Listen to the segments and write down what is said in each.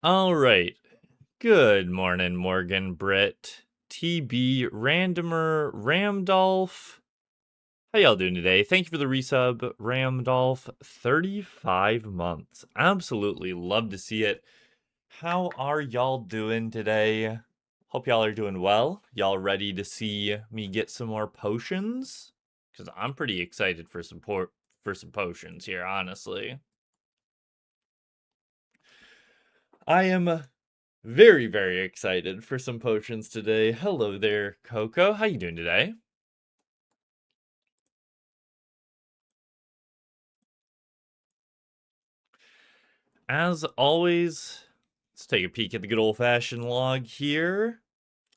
All right. Good morning, Morgan, Britt, TB, Randomer, Ramdolph. How y'all doing today? Thank you for the resub, Ramdolph. 35 months. Absolutely love to see it. How are y'all doing today? Hope y'all are doing well. Y'all ready to see me get some more potions? Because I'm pretty excited for some potions here, honestly. I am very, very excited for some potions today. Hello there, Coco. How you doing today? As always, let's take a peek at the good old-fashioned log here.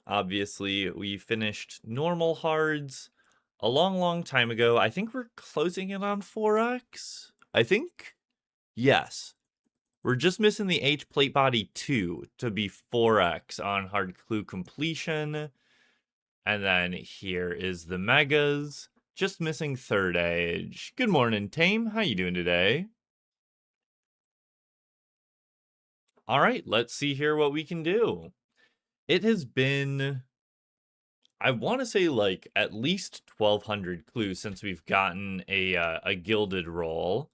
Obviously, we finished normal hards a long time ago. I think we're closing in on 4x. I think, yes. We're just missing the H plate body 2 to be 4x on hard clue completion. And then here is the megas. Just missing third age. Good morning, Tame. How you doing today? All right, let's see here what we can do. It has been, I want to say, like at least 1,200 clues since we've gotten a gilded roll.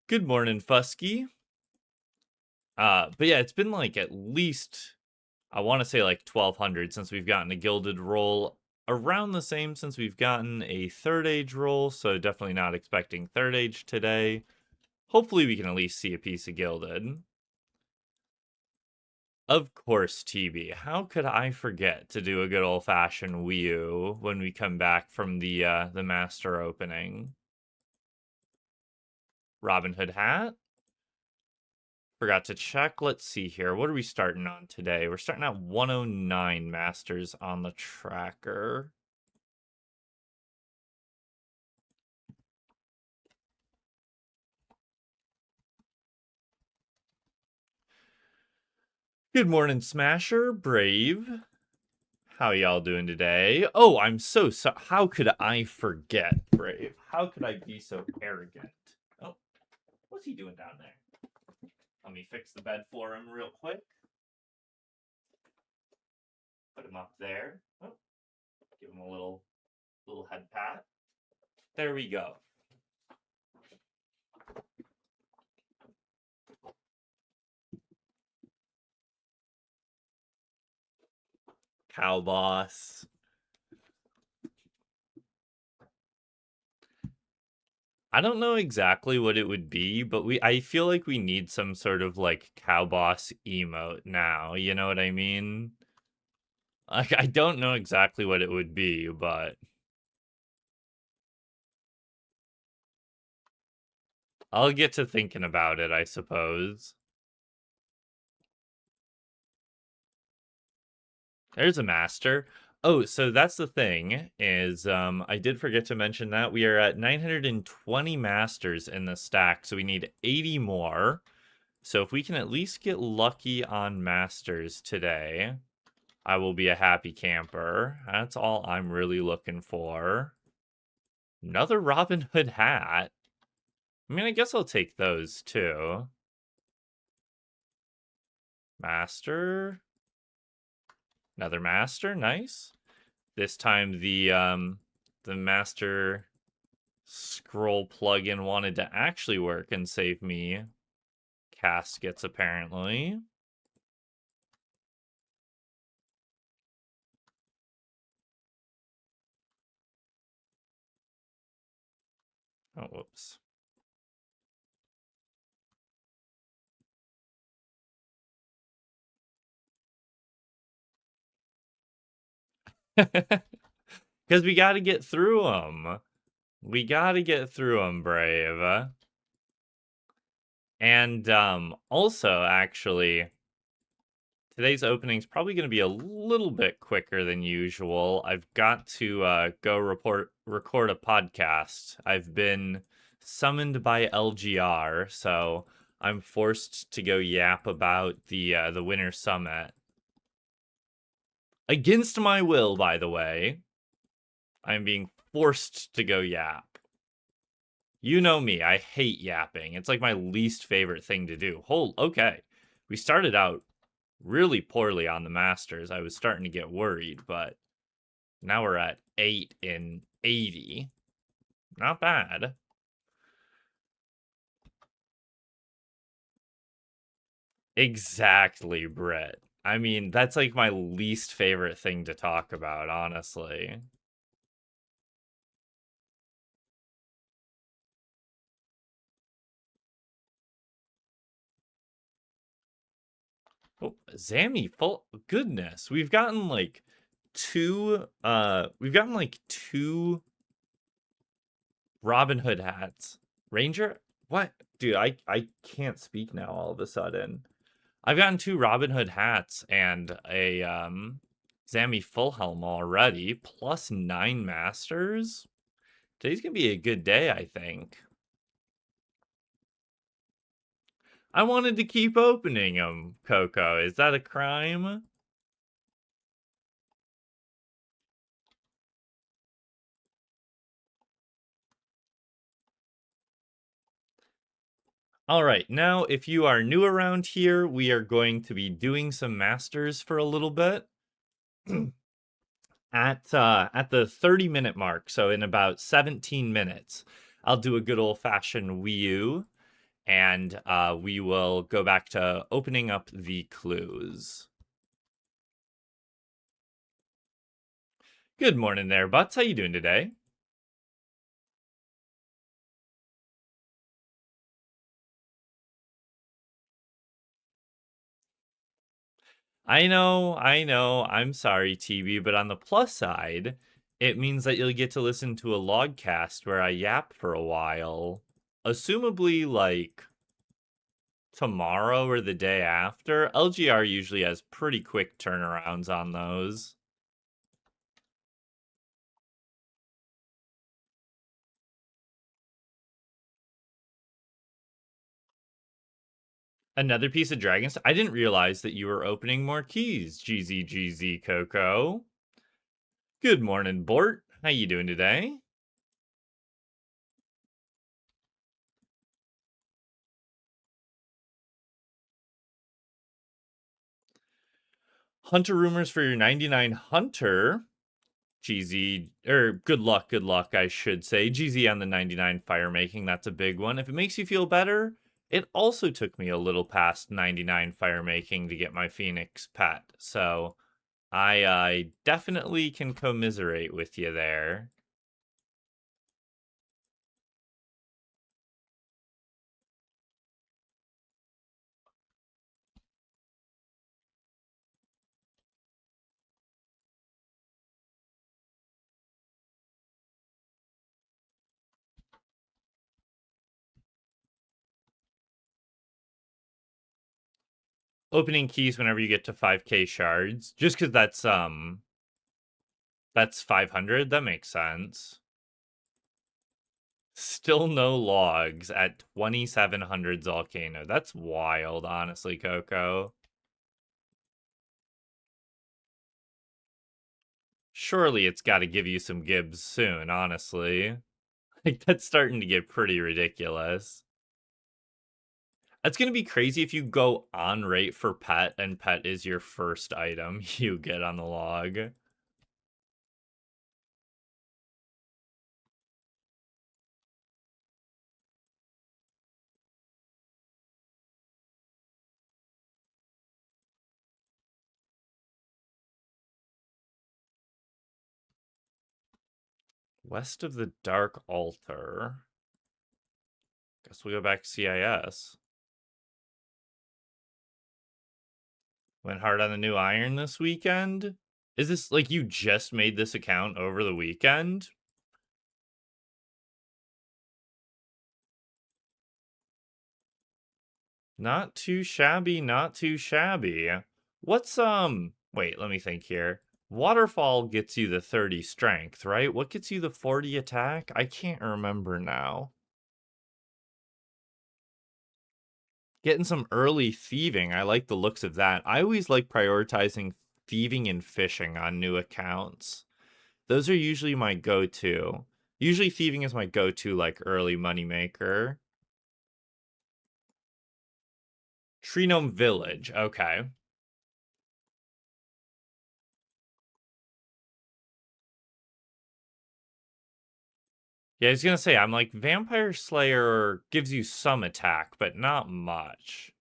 Good morning, Fusky. But yeah, it's been like at least, I want to say like 1,200 since we've gotten a gilded roll. Around the same since we've gotten a third age roll, so definitely not expecting third age today. Hopefully we can at least see a piece of gilded. Of course, TB. How could I forget to do a good old-fashioned Wii U when we come back from the master opening? Robin Hood hat. Forgot to check. Let's see here. What are we starting on today? We're starting at 109 masters on the tracker. Good morning, Smasher. Brave. How y'all doing today? Oh, I'm so sorry. How could I forget, Brave? How could I be so arrogant? Oh, what's he doing down there? Let me fix the bed for him real quick. Put him up there. Oh, give him a little head pat. There we go. Cow boss. I don't know exactly what it would be, but I feel like we need some sort of like cow boss emote now. You know what I mean? Like I don't know exactly what it would be, but I'll get to thinking about it, I suppose. There's a master. Oh, so that's the thing is I did forget to mention that we are at 920 masters in the stack, so we need 80 more. So if we can at least get lucky on masters today, I will be a happy camper. That's all I'm really looking for. Another Robin Hood hat. I mean, I guess I'll take those too. Master. Another master, nice. This time the master scroll plugin wanted to actually work and save me caskets, apparently. Oh, whoops. Because we got to get through them. We got to get through them, Brave. And also, actually, today's opening is probably going to be a little bit quicker than usual. I've got to go record a podcast. I've been summoned by LGR, so I'm forced to go yap about the Winter Summit. Against my will, by the way. I'm being forced to go yap. You know me, I hate yapping. It's like my least favorite thing to do. Okay. We started out really poorly on the Masters. I was starting to get worried, but now we're at 8 in 80. Not bad. Exactly, Brett. I mean, that's like my least favorite thing to talk about, honestly. Oh, Zammy, full goodness. We've gotten like two Robin Hood hats. Ranger? What? Dude, I can't speak now all of a sudden. I've gotten two Robin Hood hats and a Zammy full helm already, plus 9 masters. Today's gonna be a good day, I think. I wanted to keep opening them, Coco. Is that a crime? All right, now if you are new around here, we are going to be doing some masters for a little bit. At the 30-minute mark, so in about 17 minutes, I'll do a good old-fashioned Wii U, and we will go back to opening up the clues. Good morning there, Butts. How you doing today? I know. I'm sorry, TB, but on the plus side, it means that you'll get to listen to a logcast where I yap for a while. Assumably, like, tomorrow or the day after. LGR usually has pretty quick turnarounds on those. Another piece of Dragons. I didn't realize that you were opening more keys, GZGZ Coco. Good morning, Bort. How you doing today? Hunter rumors for your 99 Hunter. GZ, or good luck, I should say. GZ on the 99 fire making, that's a big one. If it makes you feel better, it also took me a little past 99 fire making to get my Phoenix pet. So I definitely can commiserate with you there. Opening keys whenever you get to 5k shards, just because that's 500. That makes sense. Still no logs at 2700 Volcano. That's wild, honestly, Coco. Surely it's got to give you some Gibbs soon, honestly. Like, that's starting to get pretty ridiculous. That's going to be crazy if you go on rate for pet and pet is your first item you get on the log. West of the Dark Altar. Guess we'll go back to CIS. Went hard on the new iron this weekend. Is this like you just made this account over the weekend? Not too shabby, not too shabby. What's wait, let me think here. Waterfall gets you the 30 strength, right? What gets you the 40 attack? I can't remember now. Getting some early thieving. I like the looks of that. I always like prioritizing thieving and fishing on new accounts. Those are usually my go-to. Usually thieving is my go-to like early moneymaker. Treenome Village. Okay. Yeah, I was gonna say, I'm like, Vampire Slayer gives you some attack, but not much.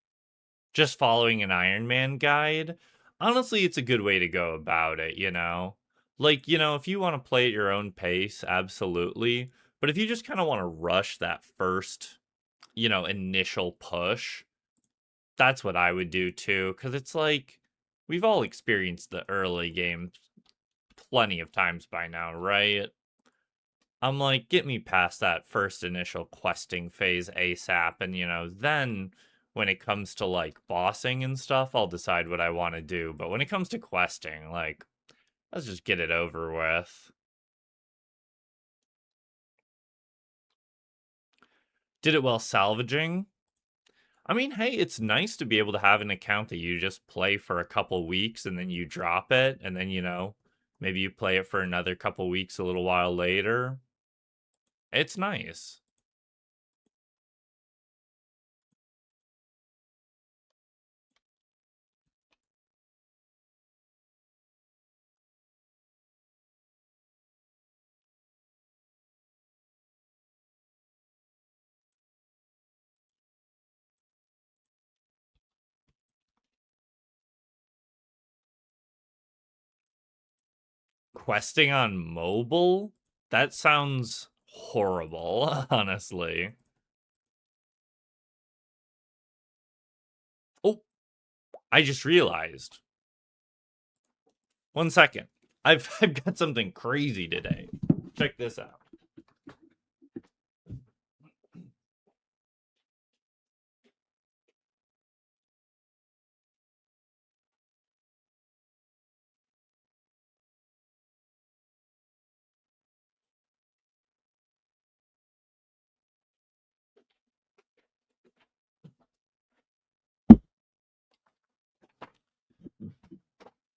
Just following an Iron Man guide, honestly, it's a good way to go about it, you know? Like, if you want to play at your own pace, absolutely. But if you just kind of want to rush that first, initial push, that's what I would do too. Because it's like, we've all experienced the early game plenty of times by now, right? I'm like, get me past that first initial questing phase ASAP. And, then when it comes to like bossing and stuff, I'll decide what I want to do. But when it comes to questing, like, let's just get it over with. Did it while salvaging? I mean, hey, it's nice to be able to have an account that you just play for a couple weeks and then you drop it. And then, maybe you play it for another couple weeks a little while later. It's nice. Questing on mobile? That sounds horrible, honestly. Oh, I just realized. 1 second. I've got something crazy today. Check this out.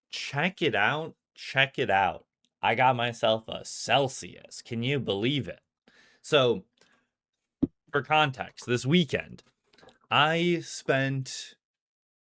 Check it out. Check it out. I got myself a Celsius. Can you believe it? So, for context, this weekend, I spent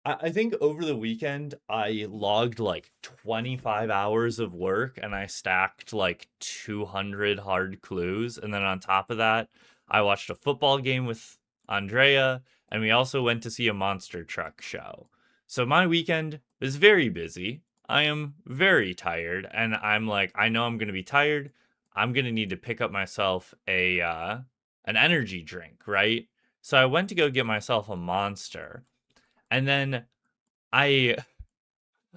I think over the weekend I logged like 25 hours of work and I stacked like 200 hard clues. And then on top of that, I watched a football game with Andrea and we also went to see a monster truck show. So my weekend was very busy. I am very tired and I'm like, I know I'm going to be tired. I'm going to need to pick up myself an energy drink, right? So I went to go get myself a monster. And then I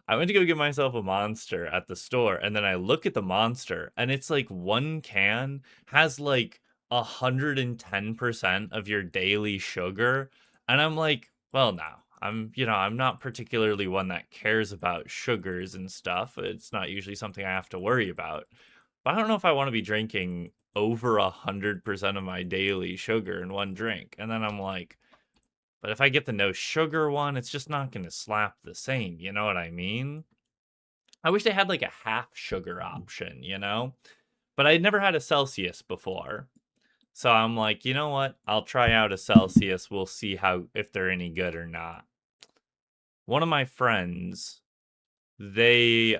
I went to go get myself a monster at the store, and then I look at the monster, and it's like one can has like 110% of your daily sugar. And I'm like, well, now I'm not particularly one that cares about sugars and stuff. It's not usually something I have to worry about. But I don't know if I want to be drinking over 100% of my daily sugar in one drink. And then I'm like, but if I get the no sugar one, it's just not going to slap the same. You know what I mean? I wish they had like a half sugar option, But I'd never had a Celsius before. So I'm like, you know what? I'll try out a Celsius. We'll see if they're any good or not. One of my friends, they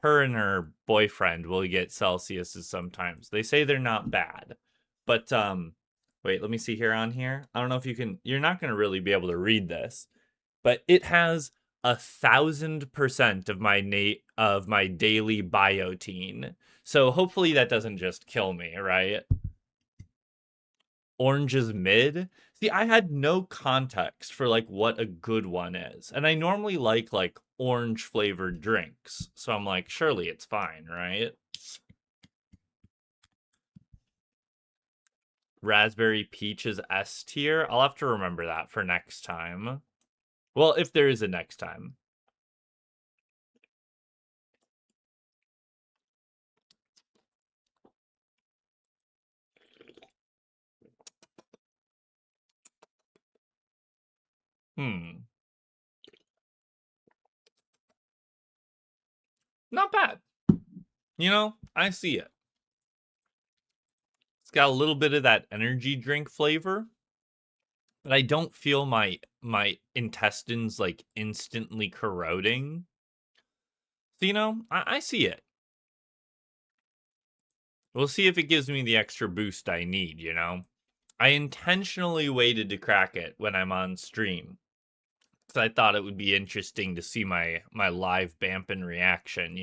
her and her boyfriend will get Celsiuses sometimes. They say they're not bad. But wait, let me see here on here. I don't know if you're not going to really be able to read this, but it has 1,000% of my daily biotin. So hopefully that doesn't just kill me, right? Orange is mid. See, I had no context for like what a good one is. And I normally like orange flavored drinks. So I'm like, surely it's fine, right? Raspberry peach is S tier. I'll have to remember that for next time. Well, if there is a next time. Hmm. Not bad. I see it. It's got a little bit of that energy drink flavor, but I don't feel my my intestines like instantly corroding. So, I see it. We'll see if it gives me the extra boost I need. I intentionally waited to crack it when I'm on stream. Because I thought it would be interesting to see my live Bampin reaction.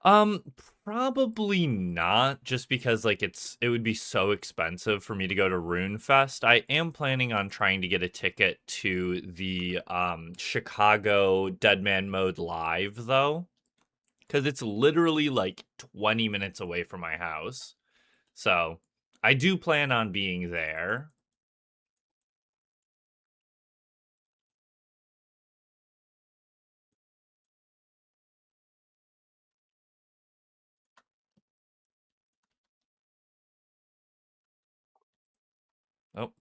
Um, Probably not, just because like it would be so expensive for me to go to RuneFest. I am planning on trying to get a ticket to the Chicago Deadman Mode Live though, because it's literally like 20 minutes away from my house. So I do plan on being there. Oh,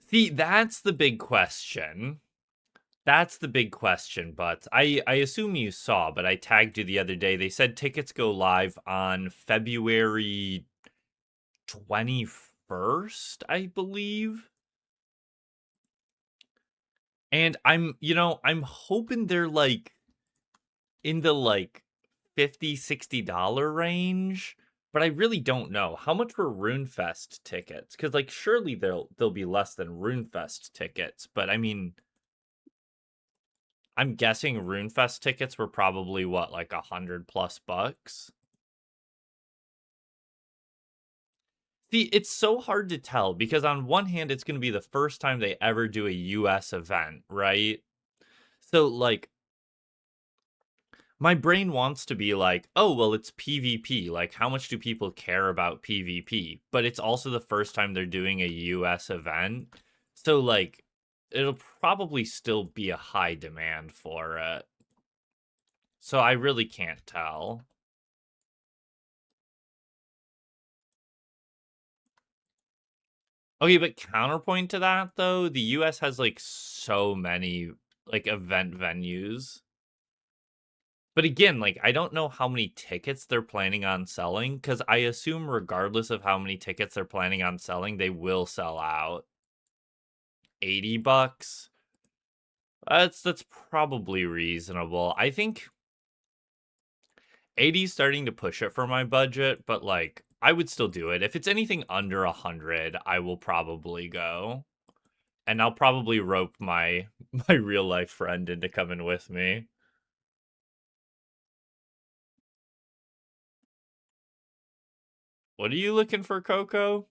see, that's the big question. That's the big question, but I assume you saw, but I tagged you the other day. They said tickets go live on February 21st, I believe. And I'm hoping they're like in the like 50 $60 range, but I really don't know. How much were RuneFest tickets? Cuz like surely they'll be less than RuneFest tickets, but I mean I'm guessing RuneFest tickets were probably what, like 100+ bucks? See, it's so hard to tell because on one hand, it's going to be the first time they ever do a US event, right? So, like, my brain wants to be like, oh, well, it's PvP. Like, how much do people care about PvP? But it's also the first time they're doing a US event. So, like, it'll probably still be a high demand for it. So, I really can't tell. Okay, but counterpoint to that though, the US has like so many like event venues. But again, like I don't know how many tickets they're planning on selling cuz I assume regardless of how many tickets they're planning on selling, they will sell out. 80 bucks. That's probably reasonable. I think 80 is starting to push it for my budget, but like I would still do it. If it's anything under 100, I will probably go. And I'll probably rope my my real life friend into coming with me. What are you looking for, Coco?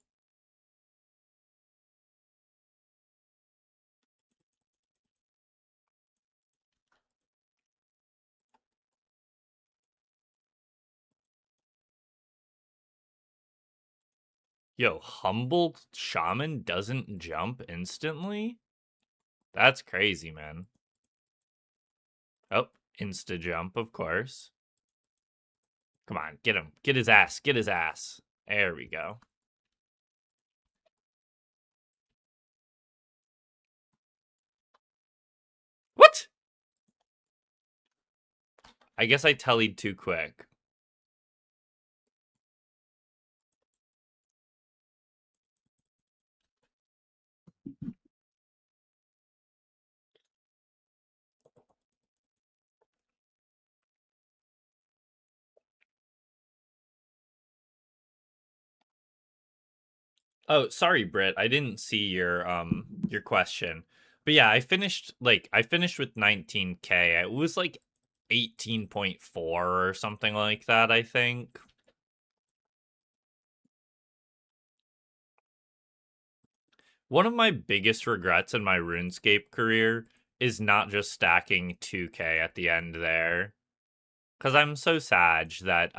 Yo, humble shaman doesn't jump instantly? That's crazy, man. Oh, insta jump, of course. Come on, get him. Get his ass. Get his ass. There we go. What? I guess I tellied too quick. Oh, sorry, Britt. I didn't see your question. But yeah, I finished with 19K. It was like 18.4 or something like that, I think. One of my biggest regrets in my RuneScape career is not just stacking 2K at the end there. Cuz I'm so sad that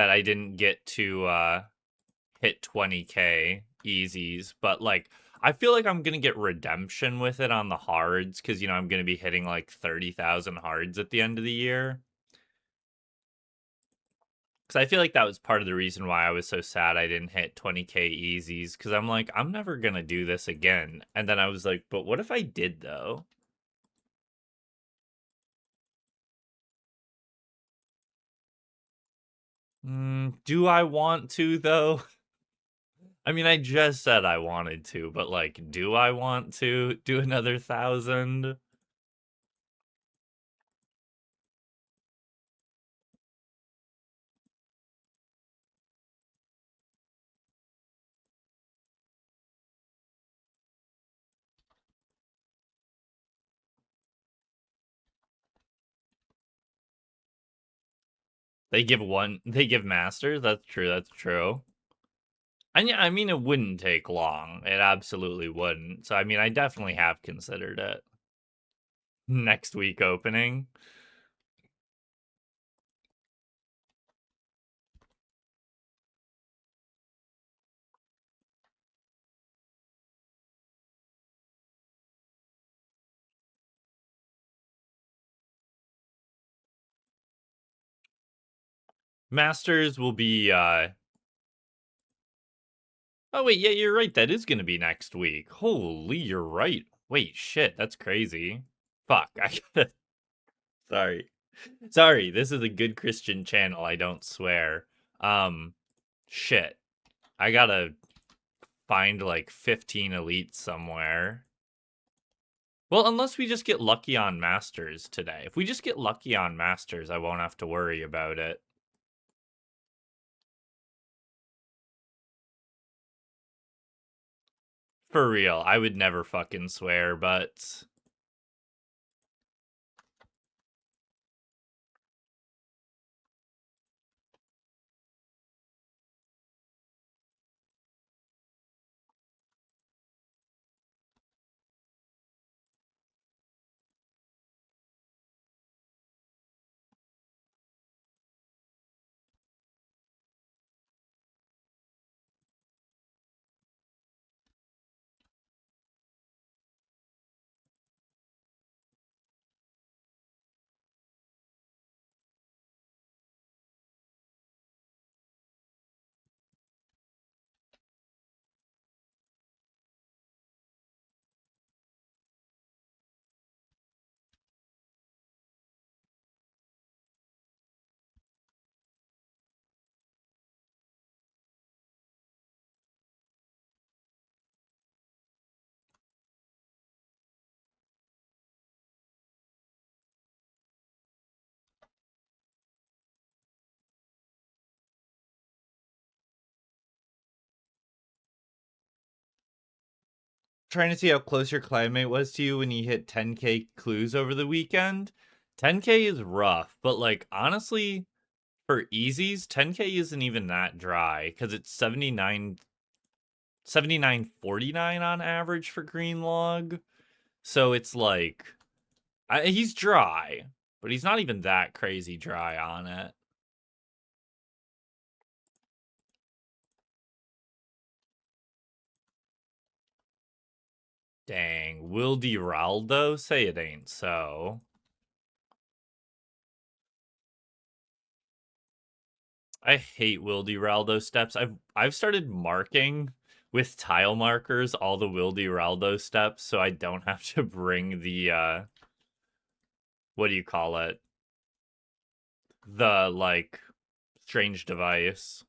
I didn't get to hit 20K easies, but like I feel like I'm gonna get redemption with it on the hards because I'm gonna be hitting like 30,000 hards at the end of the year. Because I feel like that was part of the reason why I was so sad I didn't hit 20K easies because I'm like, I'm never gonna do this again. And then I was like, but what if I did though? Do I want to, though? I mean, I just said I wanted to, but, like, do I want to do another 1,000? They give Masters? That's true, that's true. And yeah, I mean, it wouldn't take long. It absolutely wouldn't. So, I mean, I definitely have considered it. Next week opening. Masters will be, Oh, wait, yeah, you're right. That is going to be next week. Holy, you're right. Wait, shit, that's crazy. Fuck, I gotta... Sorry. Sorry, this is a good Christian channel, I don't swear. Shit. I gotta find, like, 15 elites somewhere. Well, unless we just get lucky on Masters today. If we just get lucky on Masters, I won't have to worry about it. For real, I would never fucking swear, but... Trying to see how close your clanmate was to you when you hit 10k clues over the weekend. 10k is rough, but like honestly, for easies, 10k isn't even that dry because it's 79.49 on average for Greenlog. So it's like he's dry, but he's not even that crazy dry on it. Dang, Will Diraldo? Say it ain't so. I hate Will Diraldo steps. I've started marking with tile markers all the Will Diraldo steps so I don't have to bring the what do you call it? The like strange device.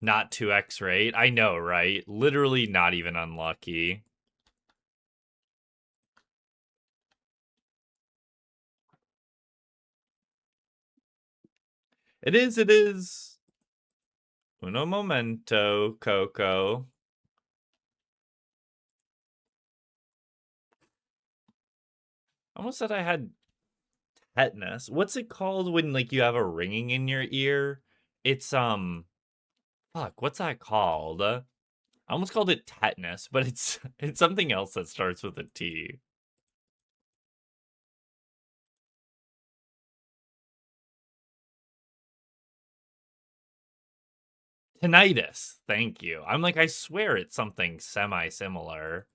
Not 2x rate. I know, right? Literally not even unlucky. It is, it is. Uno momento, Coco. I almost said I had tetanus. What's it called when like you have a ringing in your ear? It's fuck, what's that called? I almost called it tetanus, but it's something else that starts with a T. Tinnitus. Thank you. I'm like, I swear it's something semi-similar.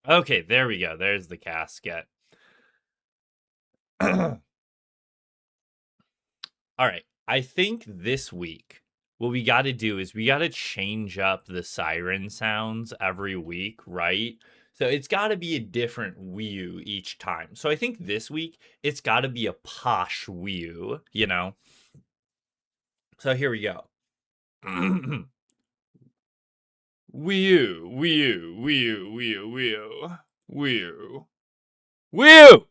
Okay, there we go. There's the casket. All right. I think this week what we got to do is we got to change up the siren sounds every week, right? So it's got to be a different Wii U each time. So I think this week it's got to be a posh Wii U, you know? So here we go. Wii U, Wii U, Wii U, Wii U, Wii U, Wii U, Wii U!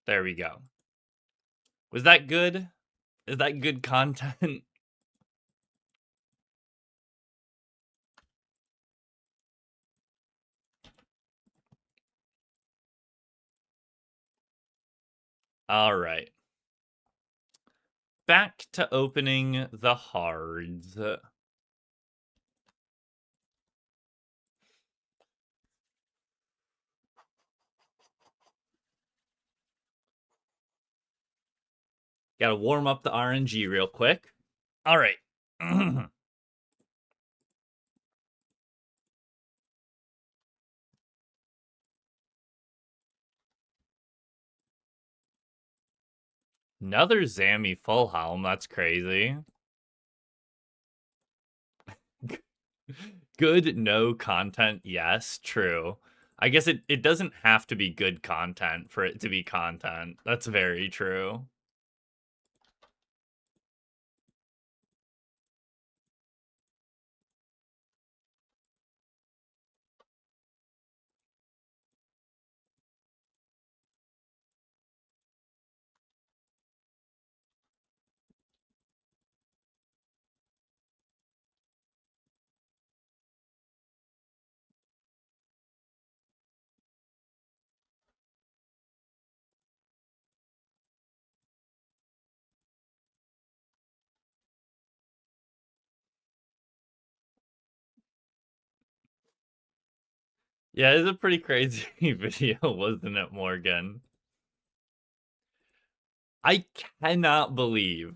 There we go. Was that good? Is that good content? All right. Back to opening the hards. Gotta warm up the RNG real quick. All right. Another Zammy full helm. That's crazy. Good no content. Yes, true. I guess it doesn't have to be good content for it to be content. That's very true. Yeah, it's a pretty crazy video, wasn't it, Morgan? I cannot believe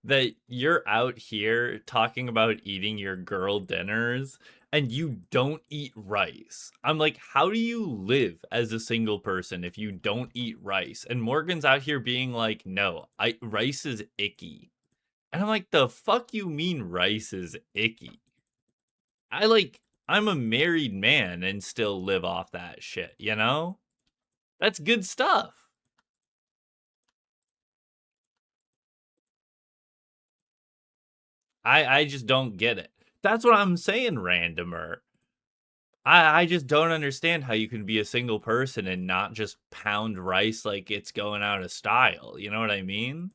that you're out here talking about eating your girl dinners and you don't eat rice. I'm like, how do you live as a single person if you don't eat rice? And Morgan's out here being like, no, rice is icky. And I'm like, the fuck you mean rice is icky? I'm a married man and still live off that shit, you know? That's good stuff. I just don't get it. That's what I'm saying, randomer. I just don't understand how you can be a single person and not just pound rice like it's going out of style. You know what I mean?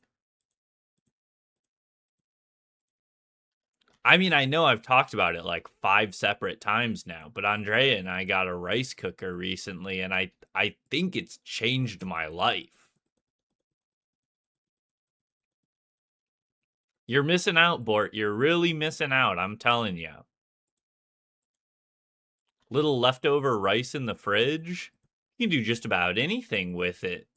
I mean, I know I've talked about it like 5 separate times now, but Andrea and I got a rice cooker recently and I think it's changed my life. You're missing out, Bort. You're really missing out, I'm telling you. Little leftover rice in the fridge. You can do just about anything with it.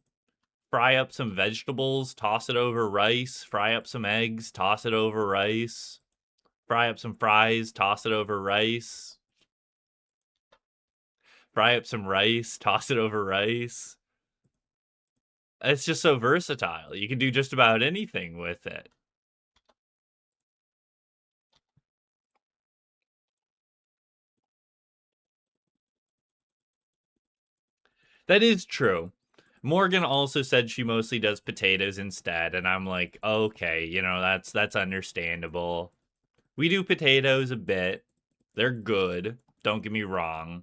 Fry up some vegetables, toss it over rice, fry up some eggs, toss it over rice, fry up some fries, toss it over rice, fry up some rice, toss it over rice. It's just so versatile. You can do just about anything with it. That is true. Morgan also said she mostly does potatoes instead, and I'm like, okay, that's understandable. We do potatoes a bit. They're good. Don't get me wrong.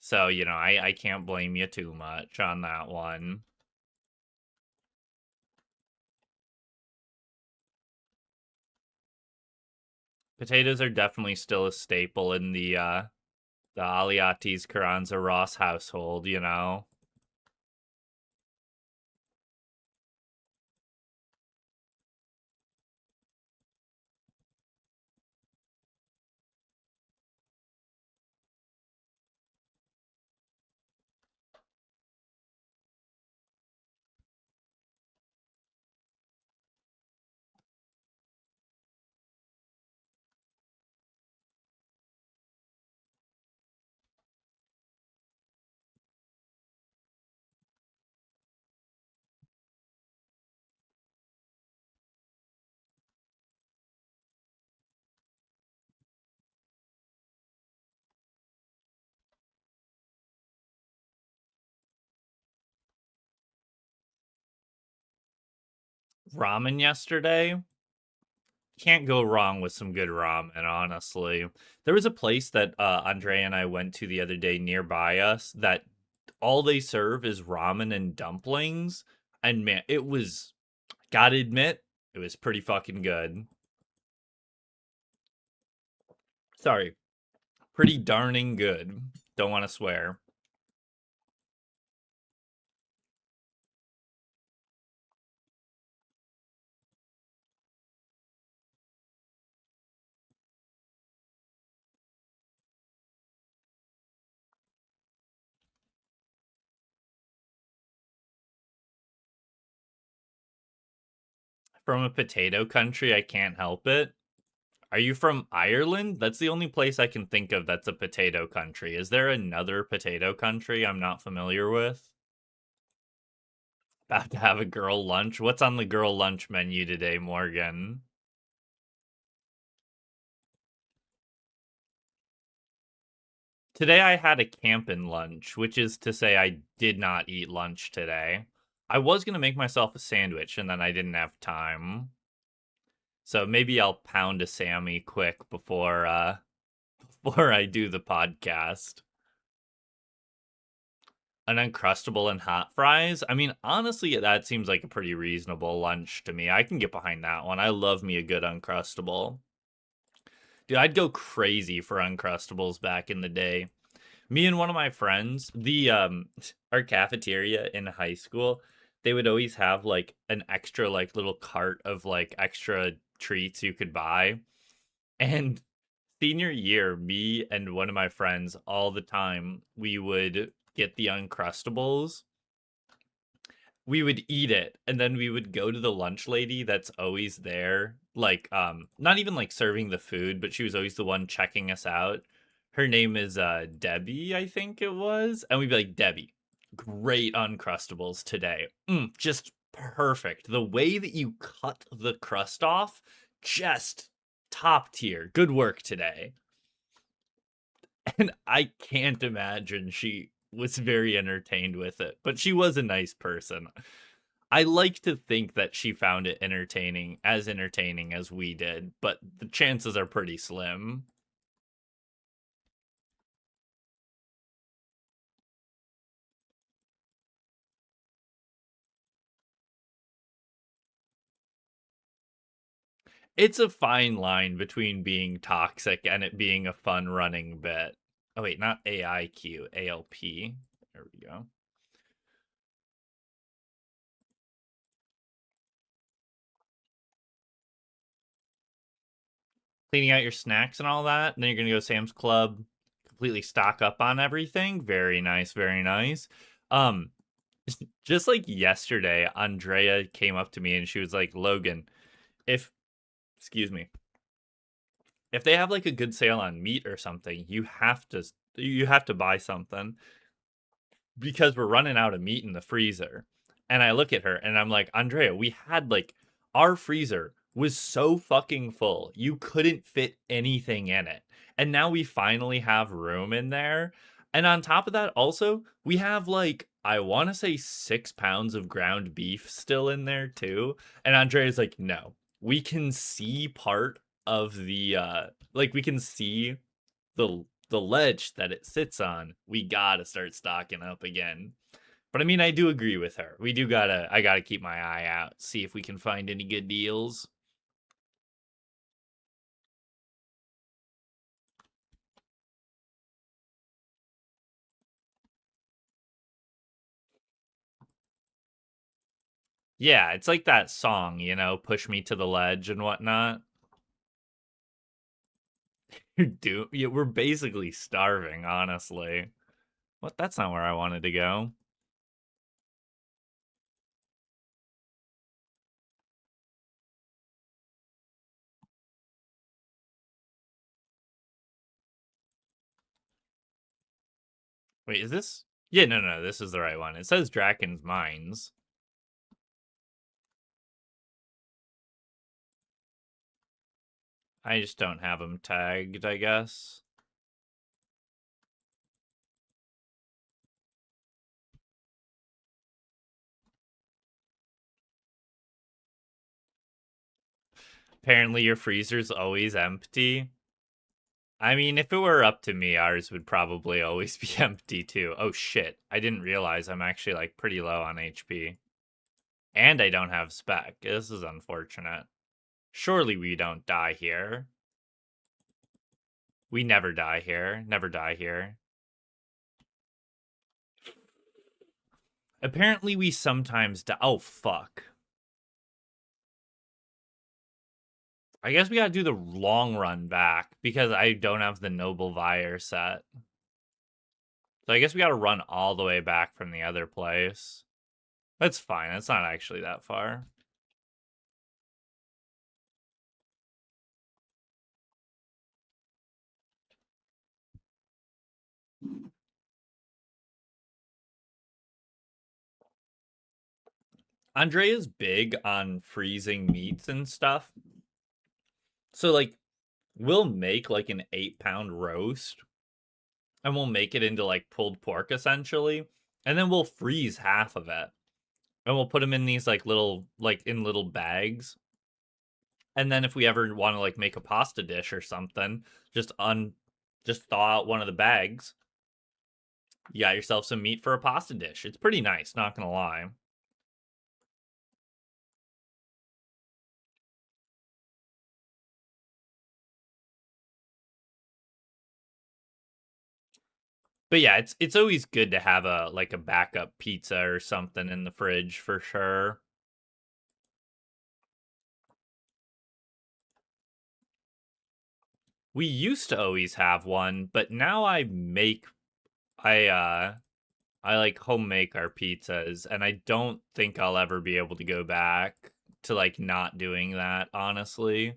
So, I can't blame you too much on that one. Potatoes are definitely still a staple in the Aliatis Carranza Ross household, you know? ramen yesterday. Can't go wrong with some good ramen, honestly. There was a place that Andrea and I went to the other day nearby us that all they serve is ramen and dumplings. And man, it was, gotta admit, it was pretty fucking good. Sorry, pretty darning good. Don't want to swear. From a potato country, I can't help it. Are you from Ireland? That's the only place I can think of that's a potato country. Is there another potato country I'm not familiar with? About to have a girl lunch? What's on the girl lunch menu today, Morgan? Today I had a campin' lunch, which is to say I did not eat lunch today. I was going to make myself a sandwich and then I didn't have time. So maybe I'll pound a Sammy quick before I do the podcast. An Uncrustable and hot fries. I mean, honestly, that seems like a pretty reasonable lunch to me. I can get behind that one. I love me a good Uncrustable. Dude, I'd go crazy for Uncrustables back in the day. Me and one of my friends, the our cafeteria in high school, they would always have like an extra like little cart of like extra treats you could buy. And senior year, me and one of my friends all the time, we would get the Uncrustables. We would eat it, and then we would go to the lunch lady that's always there, like not even like serving the food, but she was always the one checking us out. Her name is Debbie, I think it was. And we'd be like, Debbie, great Uncrustables today. Just perfect. The way that you cut the crust off, just top tier. Good work today. And I can't imagine she was very entertained with it, but she was a nice person. I like to think that she found it entertaining as we did, but the chances are pretty slim. It's a fine line between being toxic and it being a fun running bit. Oh wait, not AIQ, ALP. There we go. Cleaning out your snacks and all that, and then you're gonna go to Sam's Club, completely stock up on everything. Very nice, very nice. Um, just like yesterday, Andrea came up to me and she was like, Logan, if excuse me, if they have like a good sale on meat or something, you have to buy something because we're running out of meat in the freezer. And I look at her and I'm like, Andrea, we had like our freezer was so fucking full. You couldn't fit anything in it. And now we finally have room in there. And on top of that, also, we have like, I want to say 6 pounds of ground beef still in there too. And Andrea's like, no, we can see part of we can see the ledge that it sits on. We gotta start stocking up again. But I mean, I do agree with her. I gotta keep my eye out, see if we can find any good deals. Yeah, it's like that song, push me to the ledge and whatnot. Dude, yeah, we're basically starving, honestly. What? That's not where I wanted to go. Wait, is this? Yeah, no, no, this is the right one. It says Draken's Mines. I just don't have them tagged, I guess. Apparently your freezer's always empty. I mean, if it were up to me, ours would probably always be empty too. Oh shit, I didn't realize I'm actually like pretty low on HP. And I don't have spec. This is unfortunate. Surely we don't die here. We never die here. Never die here. Apparently we sometimes die. Oh, fuck. I guess we gotta do the long run back because I don't have the Noble Vire set. So I guess we gotta run all the way back from the other place. That's fine. That's not actually that far. Andrea's big on freezing meats and stuff. So, like, we'll make, like, an 8-pound roast. And we'll make it into, like, pulled pork, essentially. And then we'll freeze half of it. And we'll put them in these, like, little, like, in little bags. And then if we ever want to, like, make a pasta dish or something, just thaw out one of the bags. You got yourself some meat for a pasta dish. It's pretty nice, not gonna lie. But yeah, it's always good to have a like a backup pizza or something in the fridge for sure. We used to always have one, but now I like home make our pizzas, and I don't think I'll ever be able to go back to like not doing that, honestly.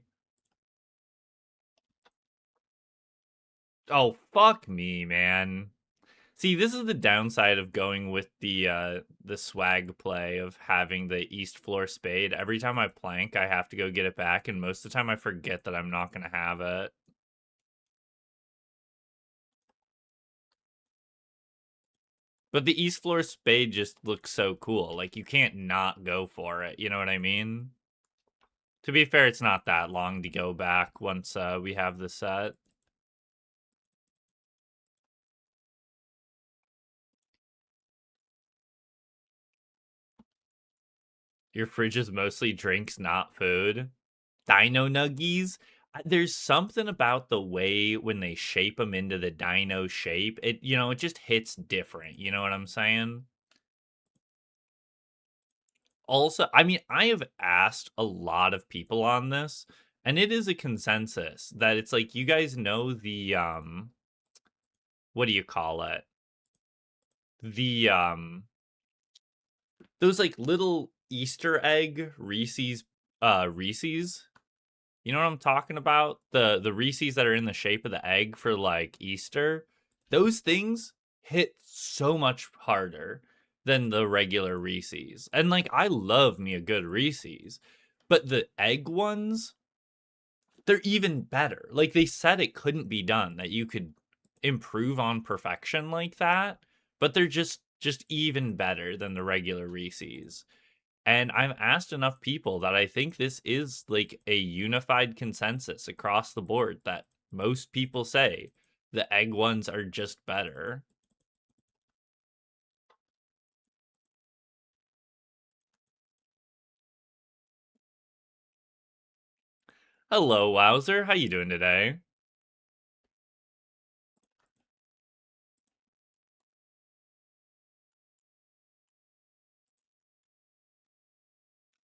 Oh, fuck me, man. See, this is the downside of going with the swag play of having the East Floor Spade. Every time I plank, I have to go get it back, and most of the time I forget that I'm not gonna have it. But the East Floor Spade just looks so cool. Like, you can't not go for it. You know what I mean? To be fair, it's not that long to go back once we have the set. Your fridge is mostly drinks, not food. Dino Nuggies. There's something about the way when they shape them into the dino shape. It just hits different. You know what I'm saying? Also, I mean, I have asked a lot of people on this, and it is a consensus that it's like you guys know the what do you call it? The those like little Easter egg Reese's. You know what I'm talking about? The Reese's that are in the shape of the egg for like Easter. Those things hit so much harder than the regular Reese's. And like I love me a good Reese's, but the egg ones, they're even better. Like they said it couldn't be done, that you could improve on perfection like that, but they're just even better than the regular Reese's. And I've asked enough people that I think this is like a unified consensus across the board that most people say the egg ones are just better. Hello, Wowzer. How you doing today?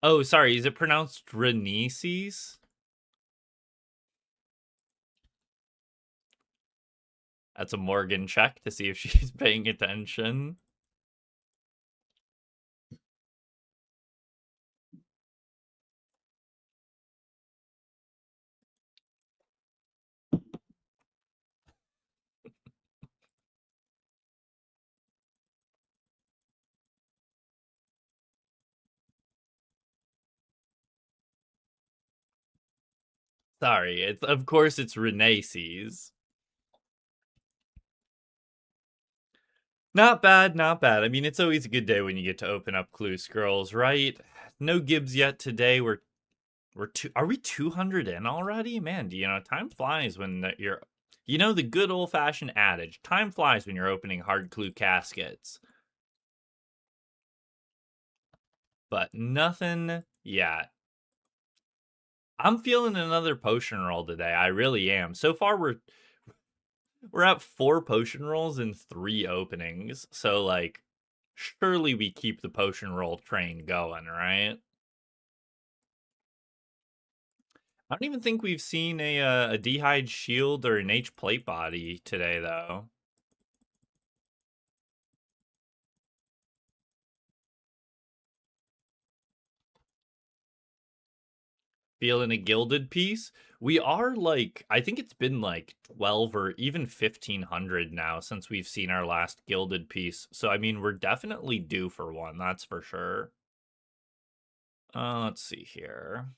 Oh, sorry. Is it pronounced Reneses? That's a Morgan check to see if she's paying attention. Sorry. Of course it's Reneses. Not bad, not bad. I mean, it's always a good day when you get to open up Clue Scrolls, right? No Gibbs yet today. We're Are we 200 in already? Man, time flies when you're the good old-fashioned adage, time flies when you're opening hard clue caskets. But nothing yet. I'm feeling another potion roll today. I really am. So far we're at 4 potion rolls in 3 openings. So like surely we keep the potion roll train going, right? I don't even think we've seen a D'Hide shield or an H plate body today though. Feeling a gilded piece. We are like, I think it's been like 12 or even 1500 now since we've seen our last gilded piece. So I mean, we're definitely due for one, that's for sure. Let's see here.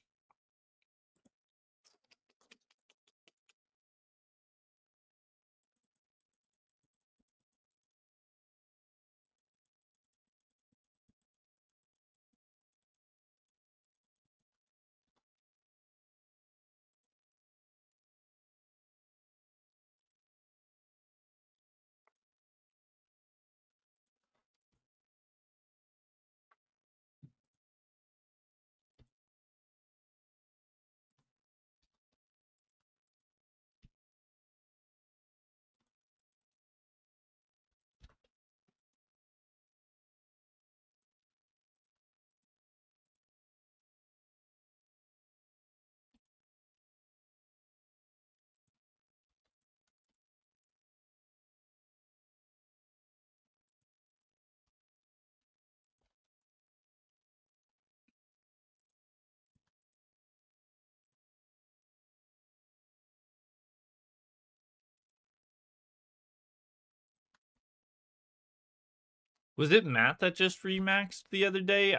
Was it Matt that just remaxed the other day?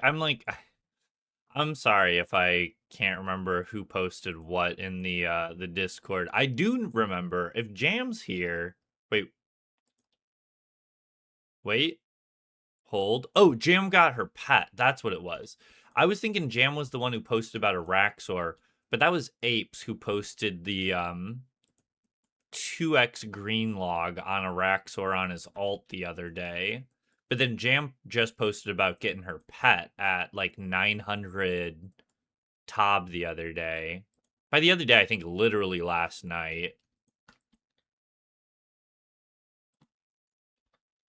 I'm sorry if I can't remember who posted what in the Discord. I do remember if Jam's here. Wait, wait, hold. Oh, Jam got her pet. That's what it was. I was thinking Jam was the one who posted about a Raxor, but that was Apes who posted the 2x green log on a Raxor on his alt the other day. But then Jam just posted about getting her pet at like 900 Tob the other day. By the other day, I think literally last night.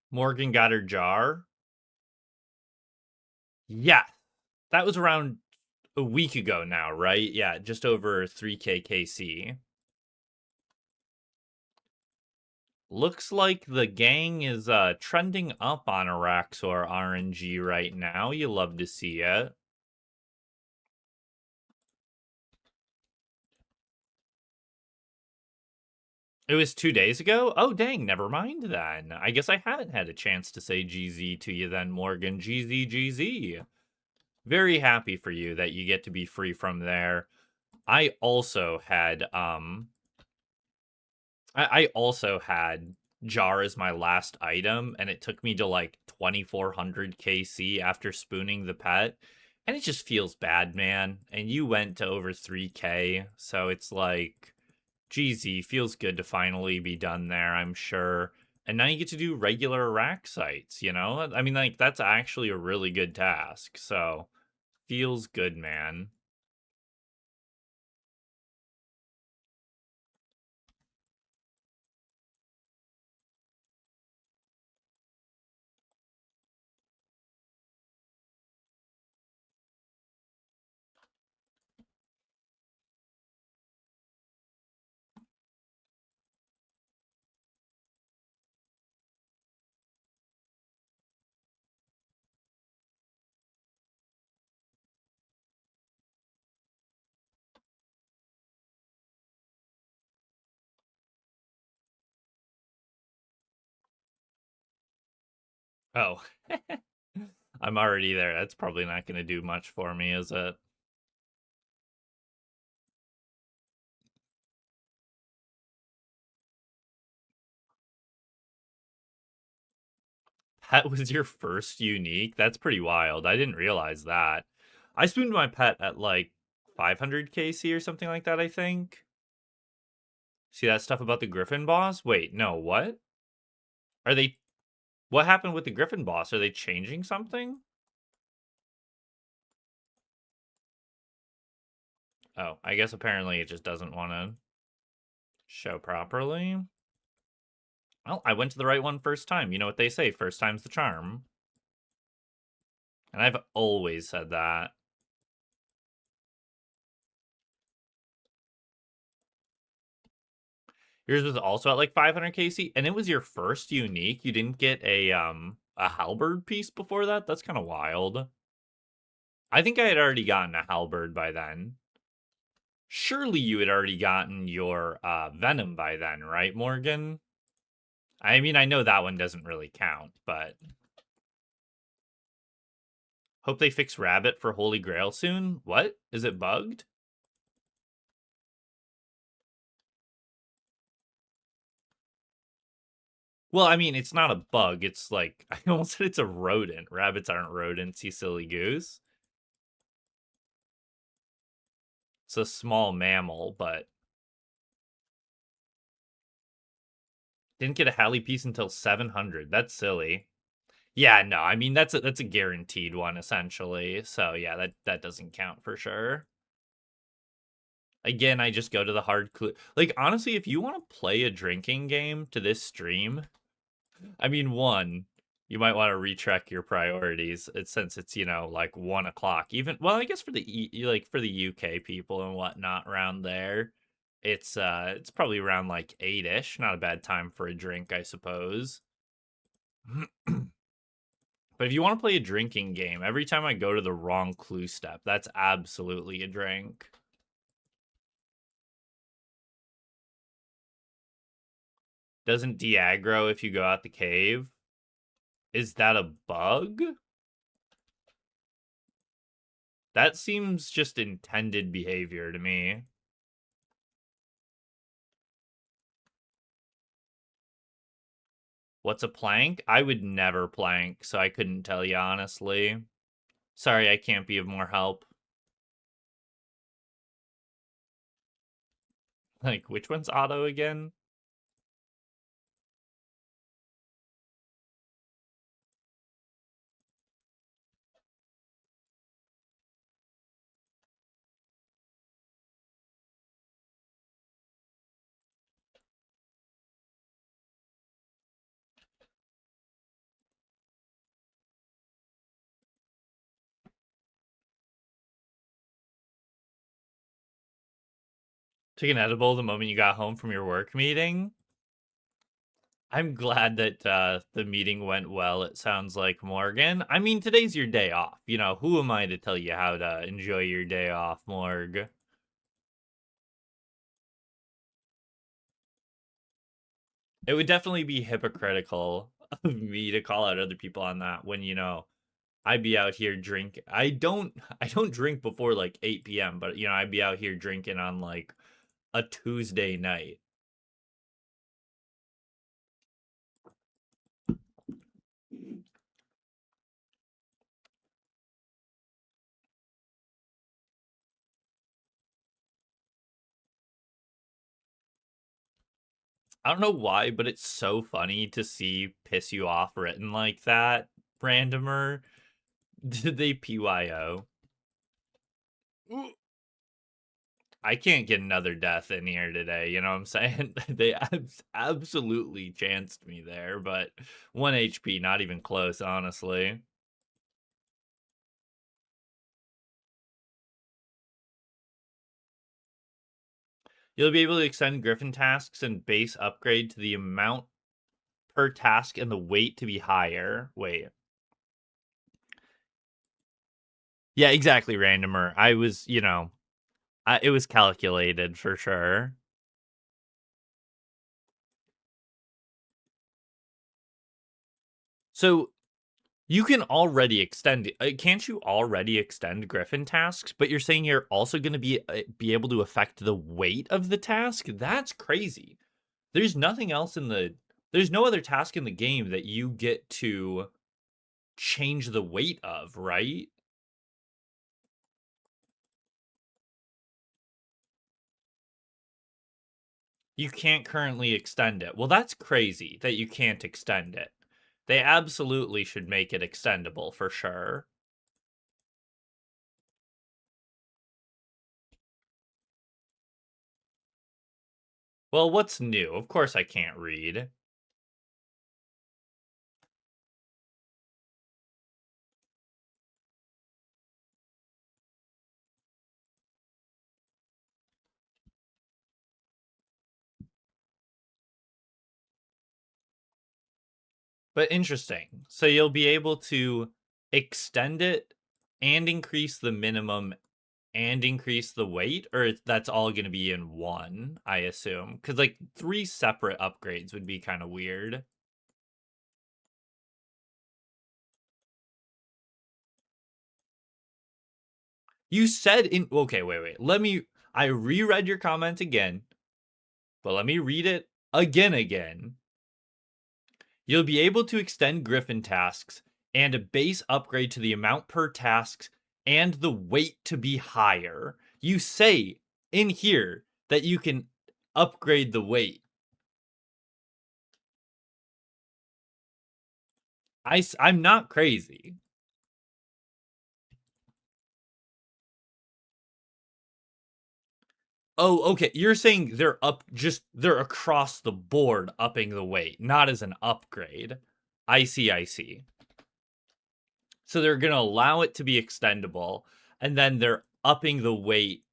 Morgan got her jar. Yeah, that was around a week ago now, right? Yeah, just over 3k KC. Looks like the gang is trending up on Araxor RNG right now. You love to see it. It was 2 days ago? Oh, dang, never mind then. I guess I haven't had a chance to say GZ to you then, Morgan. GZ, GZ. Very happy for you that you get to be free from there. I also had I also had jar as my last item, and it took me to like 2400 KC after spooning the pet. And it just feels bad, man. And you went to over 3k, so it's like GZ feels good to finally be done there, I'm sure. And now you get to do regular rack sites, you know? I mean, like, that's actually a really good task. So, feels good, man. Oh, I'm already there. That's probably not going to do much for me, is it? That was your first unique? That's pretty wild. I didn't realize that. I spooned my pet at like 500 KC or something like that, I think. See that stuff about the Griffin boss? Wait, no, what? Are they... What happened with the Griffin boss? Are they changing something? Oh, I guess apparently it just doesn't want to show properly. Well, I went to the right one first time. You know what they say, first time's the charm. And I've always said that. Yours was also at like 500 KC, and it was your first unique. You didn't get a halberd piece before that? That's kind of wild. I think I had already gotten a halberd by then. Surely you had already gotten your Venom by then, right, Morgan? I mean, I know that one doesn't really count, but... Hope they fix Rabbit for Holy Grail soon? What? Is it bugged? Well, I mean, it's not a bug. It's like, I almost said it's a rodent. Rabbits aren't rodents, you silly goose. It's a small mammal, but... Didn't get a Halley piece until 700. That's silly. Yeah, no, I mean, that's a guaranteed one, essentially. So, yeah, that doesn't count for sure. Again, I just go to the hard clue. Like, honestly, if you want to play a drinking game to this stream, I mean, one, you might want to retrack your priorities since it's, you know, like 1 o'clock. Even, well, I guess for the like for the UK people and whatnot around there, it's probably around like 8-ish. Not a bad time for a drink, I suppose. But if you want to play a drinking game, every time I go to the wrong clue step, that's absolutely a drink. Doesn't de-aggro if you go out the cave? Is that a bug? That seems just intended behavior to me. What's a plank? I would never plank, so I couldn't tell you honestly. Sorry, I can't be of more help. Like, which one's auto again? Took an edible the moment you got home from your work meeting? I'm glad that the meeting went well, it sounds like, Morgan. I mean, today's your day off. You know, who am I to tell you how to enjoy your day off, Morg? It would definitely be hypocritical of me to call out other people on that when, you know, I'd be out here drink. I don't drink before like 8 p.m., but you know, I'd be out here drinking on like a Tuesday night. I don't know why, but it's so funny to see piss you off written like that, randomer. Did they PYO? I can't get another death in here today, you know what I'm saying? They absolutely chanced me there, but 1 HP, not even close, honestly. You'll be able to extend Griffin tasks and base upgrade to the amount per task and the weight to be higher. Wait. Yeah, exactly, randomer. I was, you know, it was calculated for sure. So you can already extend. Can't you already extend Griffin tasks? But you're saying you're also going to be able to affect the weight of the task? That's crazy. There's nothing else in the. There's no other task in the game that you get to change the weight of, right? You can't currently extend it. Well, that's crazy that you can't extend it. They absolutely should make it extendable for sure. Well, what's new? Of course I can't read. But interesting. So you'll be able to extend it and increase the minimum and increase the weight, or that's all going to be in one, I assume? Because like 3 separate upgrades would be kind of weird. You said in okay, wait. I reread your comment again, but let me read it again. You'll be able to extend Griffin tasks and a base upgrade to the amount per tasks and the weight to be higher. You say in here that you can upgrade the weight. I'm not crazy. Oh, okay. You're saying they're across the board upping the weight, not as an upgrade. I see. So they're going to allow it to be extendable, and then they're upping the weight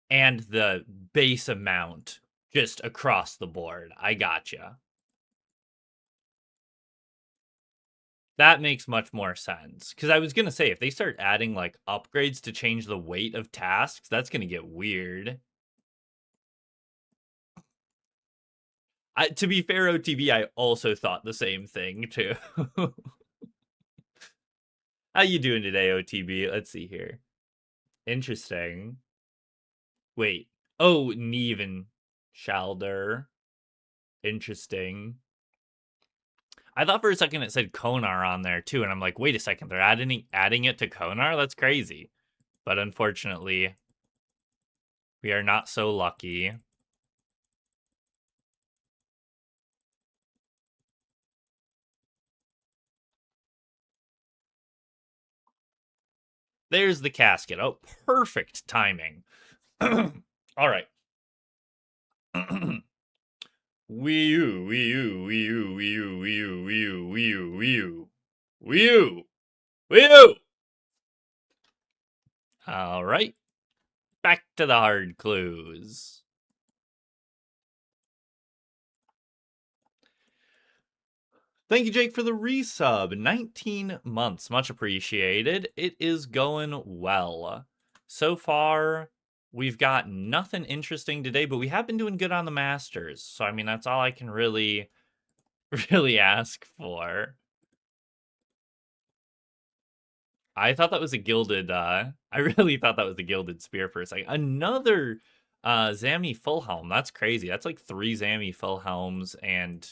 and the base amount just across the board. I gotcha. That makes much more sense. Because I was going to say, if they start adding like upgrades to change the weight of tasks, that's going to get weird. To be fair, OTB, I also thought the same thing too. How you doing today, OTB? Let's see here. Interesting. Wait. Oh, Neven Shalder. Interesting. I thought for a second it said Konar on there too, and I'm like, wait a second, they're adding it to Konar? That's crazy. But unfortunately, we are not so lucky. There's the casket. Oh, perfect timing. All right. Wii U, Wii U, Wii U, Wii U, Wii U, Wii U, Wii U, Wii U, Wii U, Wii U. All right. Back to the hard clues. Thank you, Jake, for the resub. 19 months. Much appreciated. It is going well. So far, we've got nothing interesting today, but we have been doing good on the Masters. So, I mean, that's all I can really ask for. I thought that was a gilded, I really thought that was a gilded spear for a second. Another Zami full helm. That's crazy. That's like 3 Zami full helms and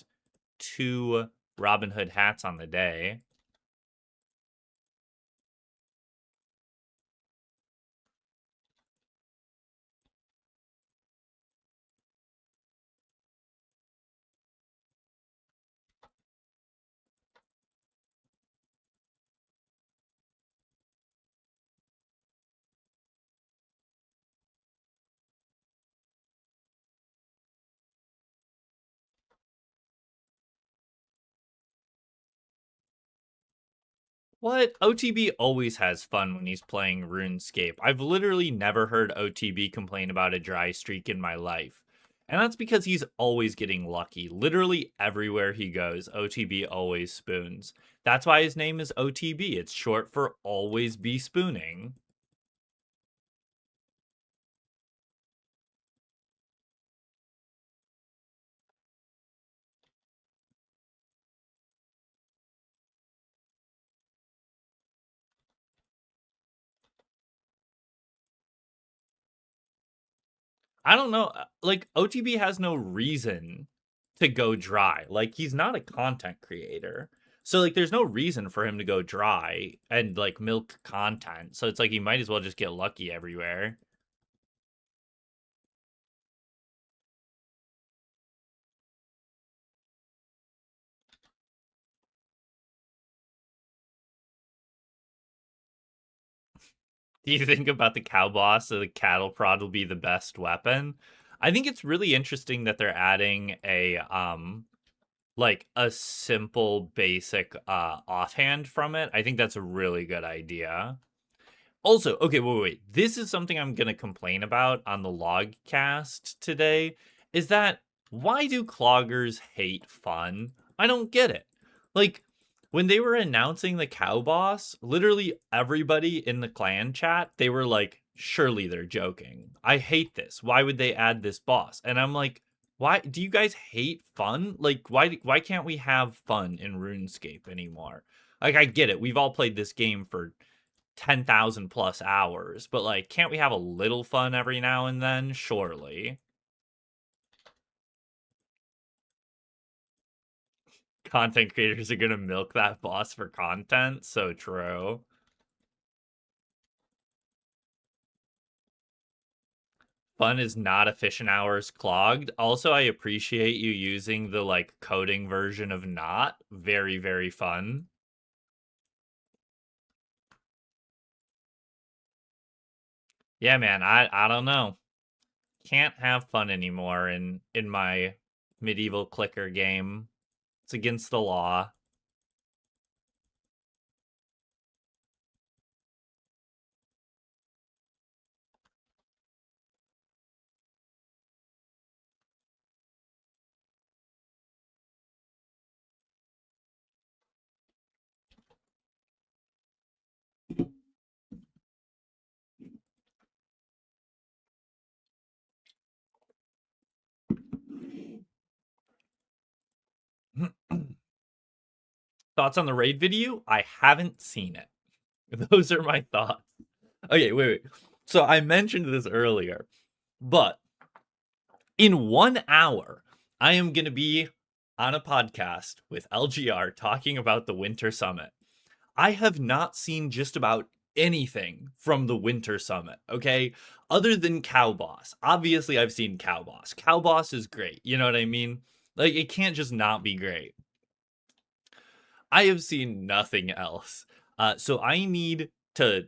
2 Robin Hood hats on the day. What? OTB always has fun when he's playing RuneScape. I've literally never heard OTB complain about a dry streak in my life. And that's because he's always getting lucky. Literally everywhere he goes, OTB always spoons. That's why his name is OTB. It's short for always be spooning. I don't know. Like, OTB has no reason to go dry. Like, he's not a content creator. So, like, there's no reason for him to go dry and, like, milk content. So, it's like he might as well just get lucky everywhere. Do you think about the cow boss, so the cattle prod will be the best weapon? I think it's really interesting that they're adding a like a simple basic offhand from it. I think that's a really good idea. Also, okay, wait. This is something I'm gonna complain about on the logcast today. Is that why do cloggers hate fun? I don't get it. Like when they were announcing the cow boss, literally everybody in the clan chat, they were like, surely they're joking. I hate this. Why would they add this boss? And I'm like, why do you guys hate fun? Like why can't we have fun in RuneScape anymore? Like I get it. We've all played this game for 10,000 plus hours, but like can't we have a little fun every now and then? Surely. Content creators are going to milk that boss for content. So true. Fun is not efficient hours clogged. Also, I appreciate you using the like coding version of not. Very, very fun. Yeah, man, I don't know. Can't have fun anymore in my medieval clicker game. It's against the law. Thoughts on the raid video? I haven't seen it. Those are my thoughts. Okay, wait. So I mentioned this earlier, but in 1 hour, I am going to be on a podcast with LGR talking about the Winter Summit. I have not seen just about anything from the Winter Summit, okay? Other than Cow Boss. Obviously, I've seen Cow Boss. Cow Boss is great. You know what I mean? Like, it can't just not be great. I have seen nothing else. So I need to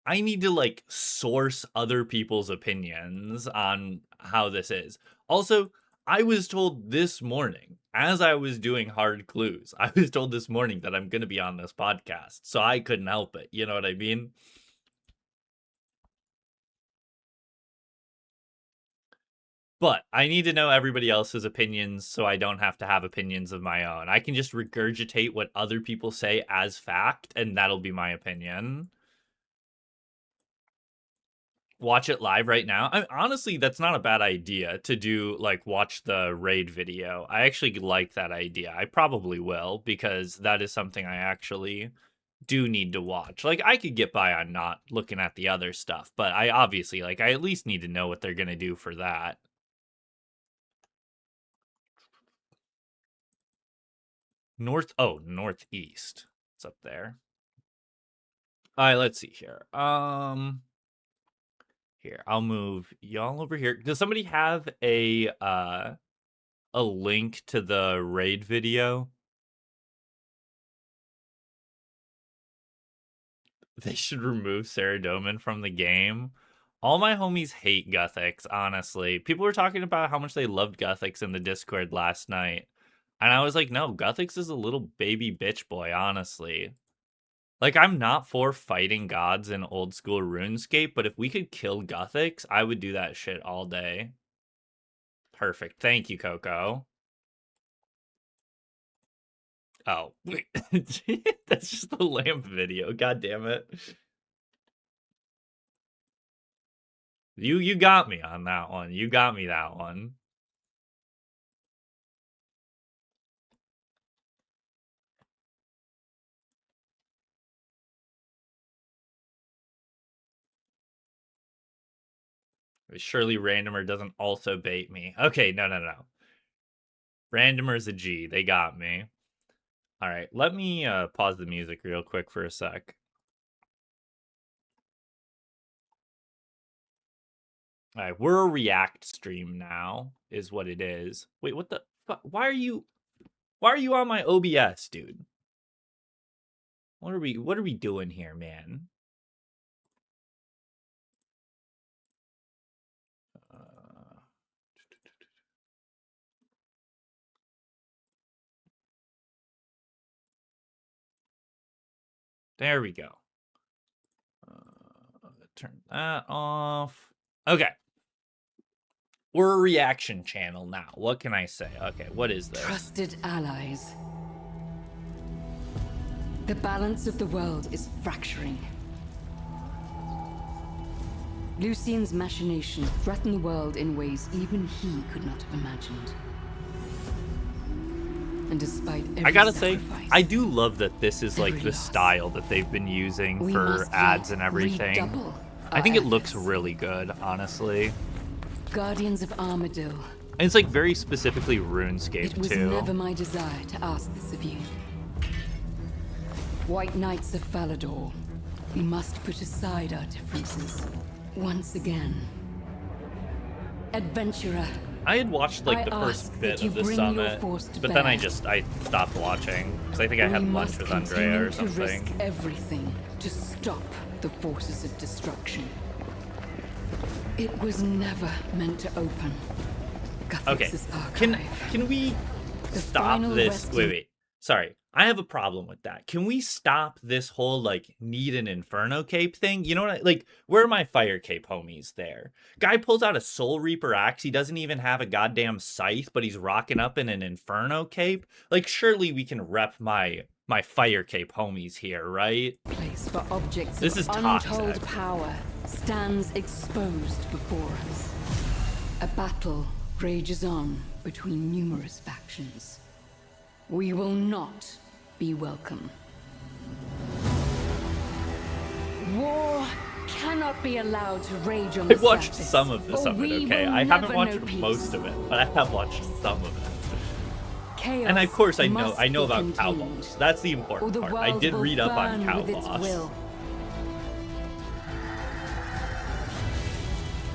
like source other people's opinions on how this is. Also, I was told this morning, as I was doing hard clues, I was told this morning that I'm going to be on this podcast. So I couldn't help it. You know what I mean? But I need to know everybody else's opinions so I don't have to have opinions of my own. I can just regurgitate what other people say as fact, and that'll be my opinion. Watch it live right now. Honestly, that's not a bad idea to do like watch the raid video. I actually like that idea. I probably will because that is something I actually do need to watch. Like I could get by on not looking at the other stuff, but I obviously like I at least need to know what they're going to do for that. Northeast. It's up there. All right, let's see here. Here, I'll move y'all over here. Does somebody have a link to the raid video? They should remove Saradomin from the game. All my homies hate Guthix, honestly. People were talking about how much they loved Guthix in the Discord last night. And I was like, no, Guthix is a little baby bitch boy, honestly. Like, I'm not for fighting gods in old school RuneScape, but if we could kill Guthix, I would do that shit all day. Perfect. Thank you, Coco. Oh, wait. That's just the lamp video. God damn it. You got me on that one. You got me that one. Surely Randomer doesn't also bait me. Okay, no. Randomer's a G. They got me. All right, let me pause the music real quick for a sec. All right, we're a React stream now, is what it is. Wait, what the fuck? Why are you on my OBS, dude? What are we doing here, man? There we go. Turn that off. Okay. We're a reaction channel now. What can I say? Okay, what is this? Trusted allies. The balance of the world is fracturing. Lucien's machinations threaten the world in ways even he could not have imagined. And despite every I gotta say, sacrifice, I do love that this is like every the loss, style that they've been using we for must ads yet and everything. redouble I our think it looks efforts. really good, honestly. Guardians of Armadyl. And it's like very specifically RuneScape It was too. never my desire to ask this of you. White Knights of Falador, we must put aside our differences. Once again. Adventurer, I had watched like I the first ask bit that you of the bring your summit, force to but then I bear. stopped watching because I think I we had lunch must with continue Andrea or to risk something. everything to stop the forces of destruction. It was never meant to open. Okay, Guthix's can archive. we The stop final this? resting- Wait. Sorry, I have a problem with that. Can we stop this whole like need an Inferno cape thing? You know what? Like, where are my fire cape homies? There, guy pulls out a Soul Reaper axe. He doesn't even have a goddamn scythe, but he's rocking up in an Inferno cape. Like, surely we can rep my fire cape homies here, right? Place for objects This of is untold toxic. power stands exposed before us. A battle rages on between numerous factions. We will not be welcome. War cannot be allowed to rage on I the watched surface, some of the or summit, we okay? will I haven't never watched know peace. most of it, but I have watched some of it. Chaos And of course I know must I know be about cow contained, boss. That's the or important the part. I world did will read up on burn cow with its boss. will.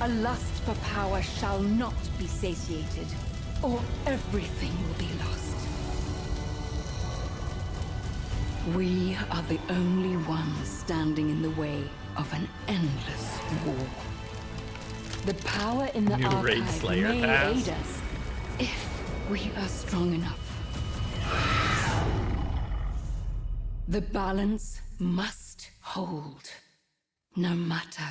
A lust for power shall not be satiated, or everything will be lost. We are the only ones standing in the way of an endless war. The power in the New Raid archive Slayer may pass. aid us if we are strong enough. The balance must hold, no matter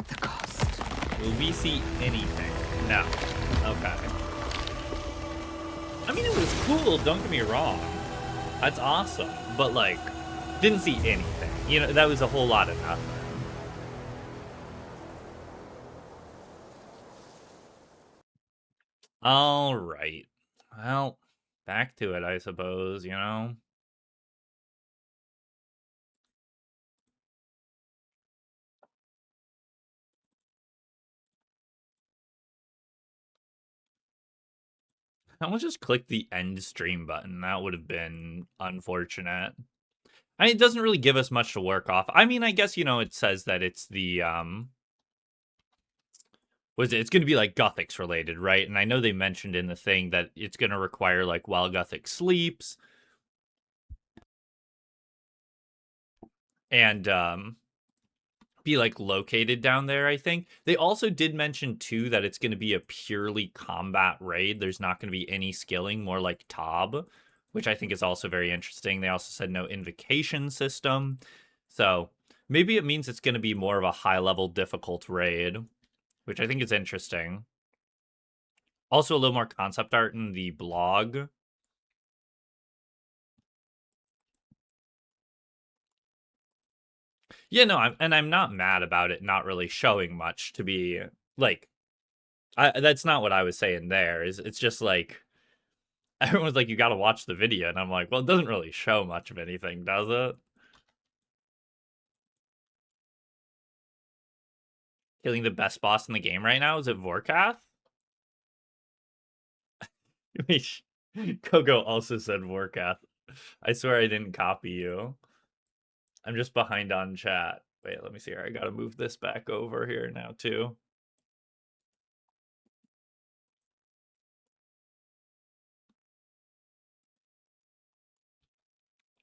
the cost. Will we see anything? No. Okay. I mean, it was cool, don't get me wrong. That's awesome. But, like, didn't see anything. You know, that was a whole lot of nothing. All right. Well, back to it, I suppose, you know? I will just click the end stream button. That would have been unfortunate. I mean, it doesn't really give us much to work off. I mean, I guess, you know, it says that it's the, it's going to be like Guthix related, right? And I know they mentioned in the thing that it's going to require like while Guthix sleeps. And, be like located down there, I think. They also did mention too that it's going to be a purely combat raid. There's not going to be any skilling, more like Tob, which I think is also very interesting. They also said no invocation system. So maybe it means it's going to be more of a high level difficult raid, which I think is interesting. Also a little more concept art in the blog. Yeah, no, I'm not mad about it not really showing much to be like that's not what I was saying there. It's just like everyone's like, you got to watch the video, and I'm like, well, it doesn't really show much of anything, does it? Killing the best boss in the game right now, is it Vorkath? Kogo also said Vorkath. I swear I didn't copy you. I'm just behind on chat. Wait, let me see here. I gotta move this back over here now too.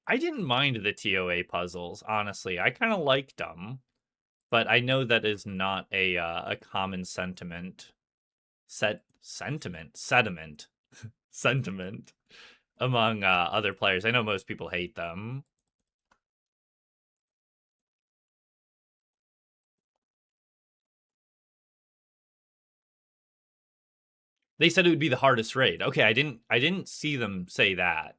I didn't mind the TOA puzzles, honestly. I kind of liked them, but I know that is not a common sentiment. Sediment among other players. I know most people hate them. They said it would be the hardest raid. Okay, I didn't see them say that.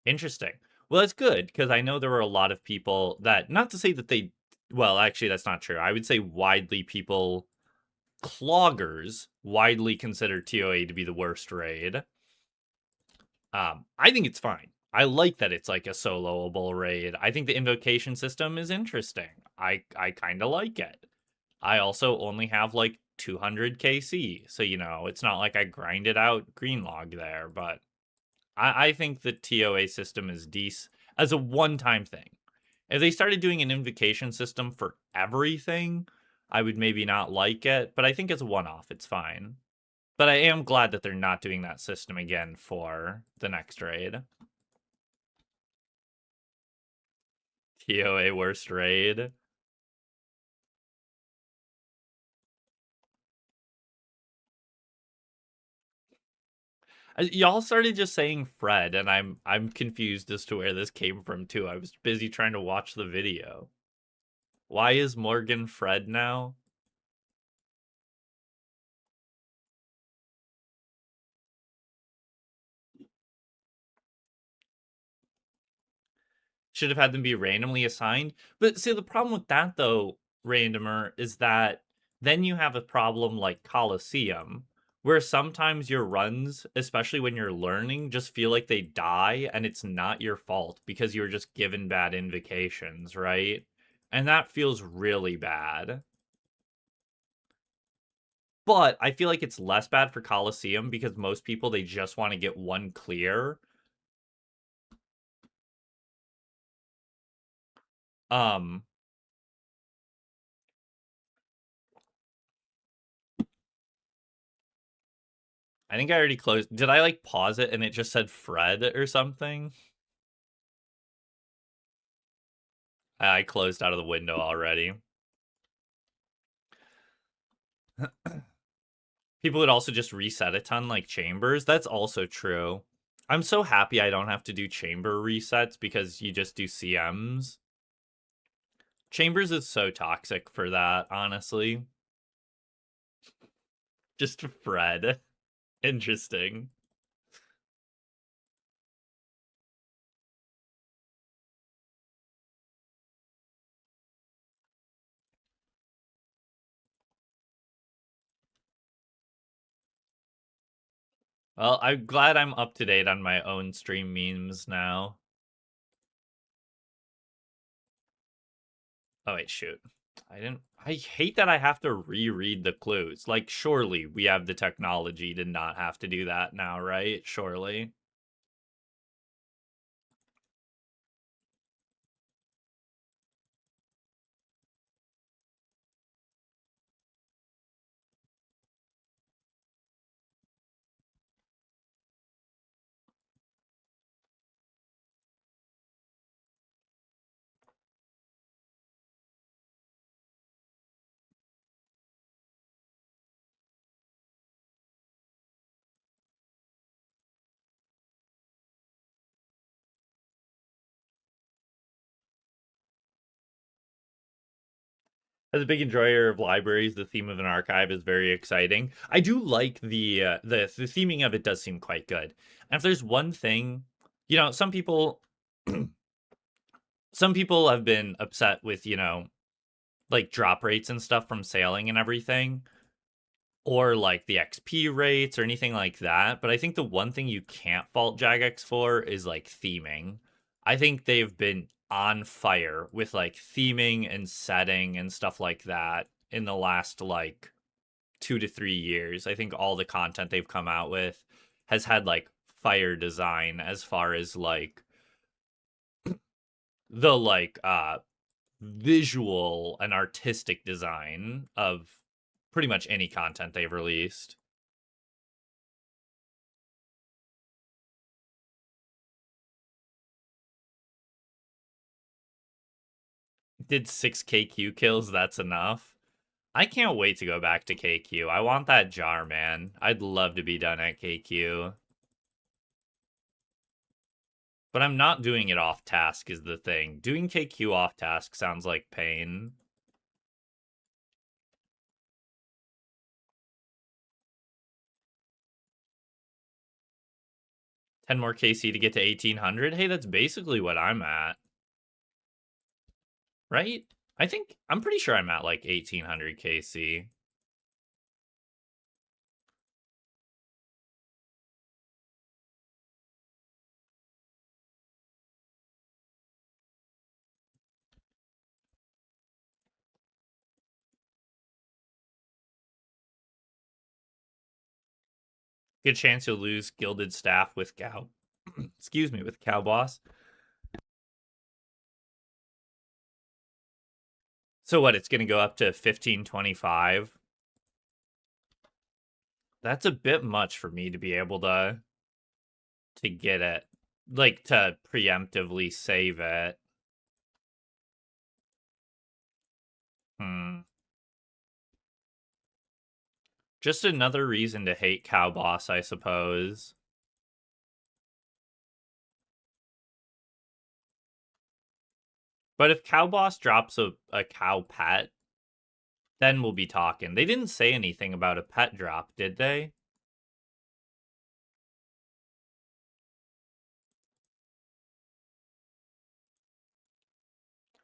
Interesting. Well, that's good because I know there were a lot of people that, not to say that they, well, actually that's not true. I would say widely people, cloggers widely consider TOA to be the worst raid. I think it's fine. I like that it's like a soloable raid. I think the invocation system is interesting. I kind of like it. I also only have like 200 KC, so you know, it's not like I grinded out Greenlog there, but I think the TOA system is decent as a one-time thing. If they started doing an invocation system for everything, I would maybe not like it, but I think as a one-off, it's fine. But I am glad that they're not doing that system again for the next raid. TOA worst raid. Y'all started just saying Fred, and I'm confused as to where this came from too. I was busy trying to watch the video. Why is Morgan Fred now? Should have had them be randomly assigned. But see, the problem with that though, Randomer, is that then you have a problem like Coliseum, where sometimes your runs, especially when you're learning, just feel like they die and it's not your fault because you were just given bad invocations, right? And that feels really bad. But I feel like it's less bad for Coliseum because most people, they just want to get one clear. I think I already closed. Did I like pause it and it just said Fred or something? I closed out of the window already. People would also just reset a ton like Chambers. That's also true. I'm so happy I don't have to do chamber resets because you just do CMs. Chambers is so toxic for that, honestly. Just Fred. Interesting. Well, I'm glad I'm up to date on my own stream memes now. Oh, wait, shoot. I hate that I have to reread the clues. Like, surely we have the technology to not have to do that now, right? Surely. As a big enjoyer of libraries, the theme of an archive is very exciting. I do like the theming of it does seem quite good. And if there's one thing, you know, some people have been upset with, you know, like drop rates and stuff from sailing and everything, or like the XP rates or anything like that. But I think the one thing you can't fault Jagex for is like theming. I think they've been on fire with like theming and setting and stuff like that in the last like 2 to 3 years. I think all the content they've come out with has had like fire design as far as like the like visual and artistic design of pretty much any content they've released. Did 6 KQ kills, that's enough. I can't wait to go back to KQ. I want that jar, man. I'd love to be done at KQ. But I'm not doing it off task is the thing. Doing KQ off task sounds like pain. 10 more KC to get to 1800. Hey, that's basically what I'm at. Right? I'm pretty sure I'm at like 1800 KC. Good chance you'll lose Gilded Staff with Cow. Excuse me, with Cow Boss. So what? It's going to go up to 1525. That's a bit much for me to be able to get it, like to preemptively save it. Just another reason to hate Cow Boss, I suppose. But if Cow Boss drops a cow pet, then we'll be talking. They didn't say anything about a pet drop, did they?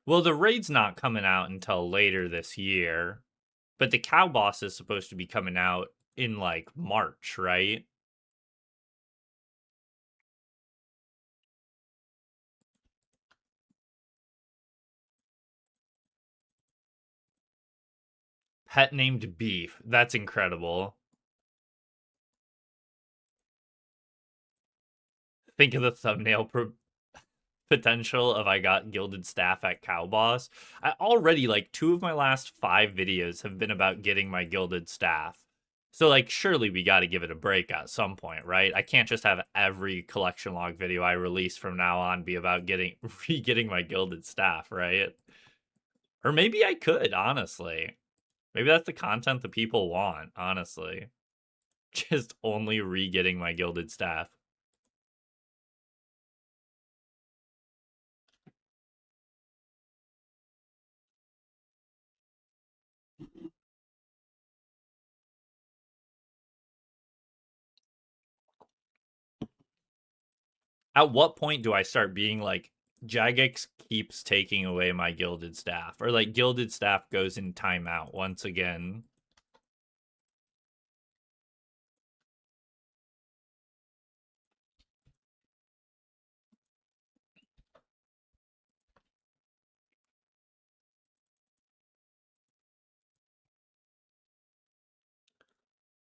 Well, the raid's not coming out until later this year, but the Cow Boss is supposed to be coming out in like March, right? Pet named Beef. That's incredible. Think of the thumbnail potential of I got Gilded Staff at Cow Boss. I already, like, 2 of my last 5 videos have been about getting my Gilded Staff. So, like, surely we got to give it a break at some point, right? I can't just have every collection log video I release from now on be about getting my Gilded Staff, right? Or maybe I could, honestly. Maybe that's the content that people want, honestly. Just only re-getting my Gilded Staff. At what point do I start being like, Jagex keeps taking away my Gilded Staff? Or like, Gilded Staff goes in timeout once again?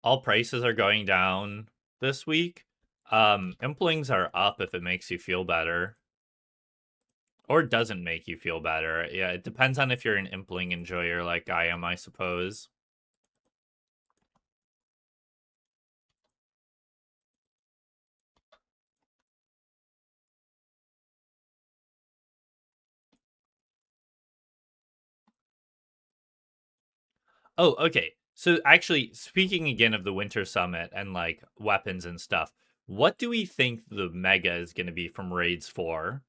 All prices are going down this week. Implings are up if it makes you feel better. Or doesn't make you feel better. Yeah, it depends on if you're an Impling enjoyer like I am, I suppose. Oh, okay. So actually, speaking again of the Winter Summit and like weapons and stuff, what do we think the mega is going to be from Raids 4?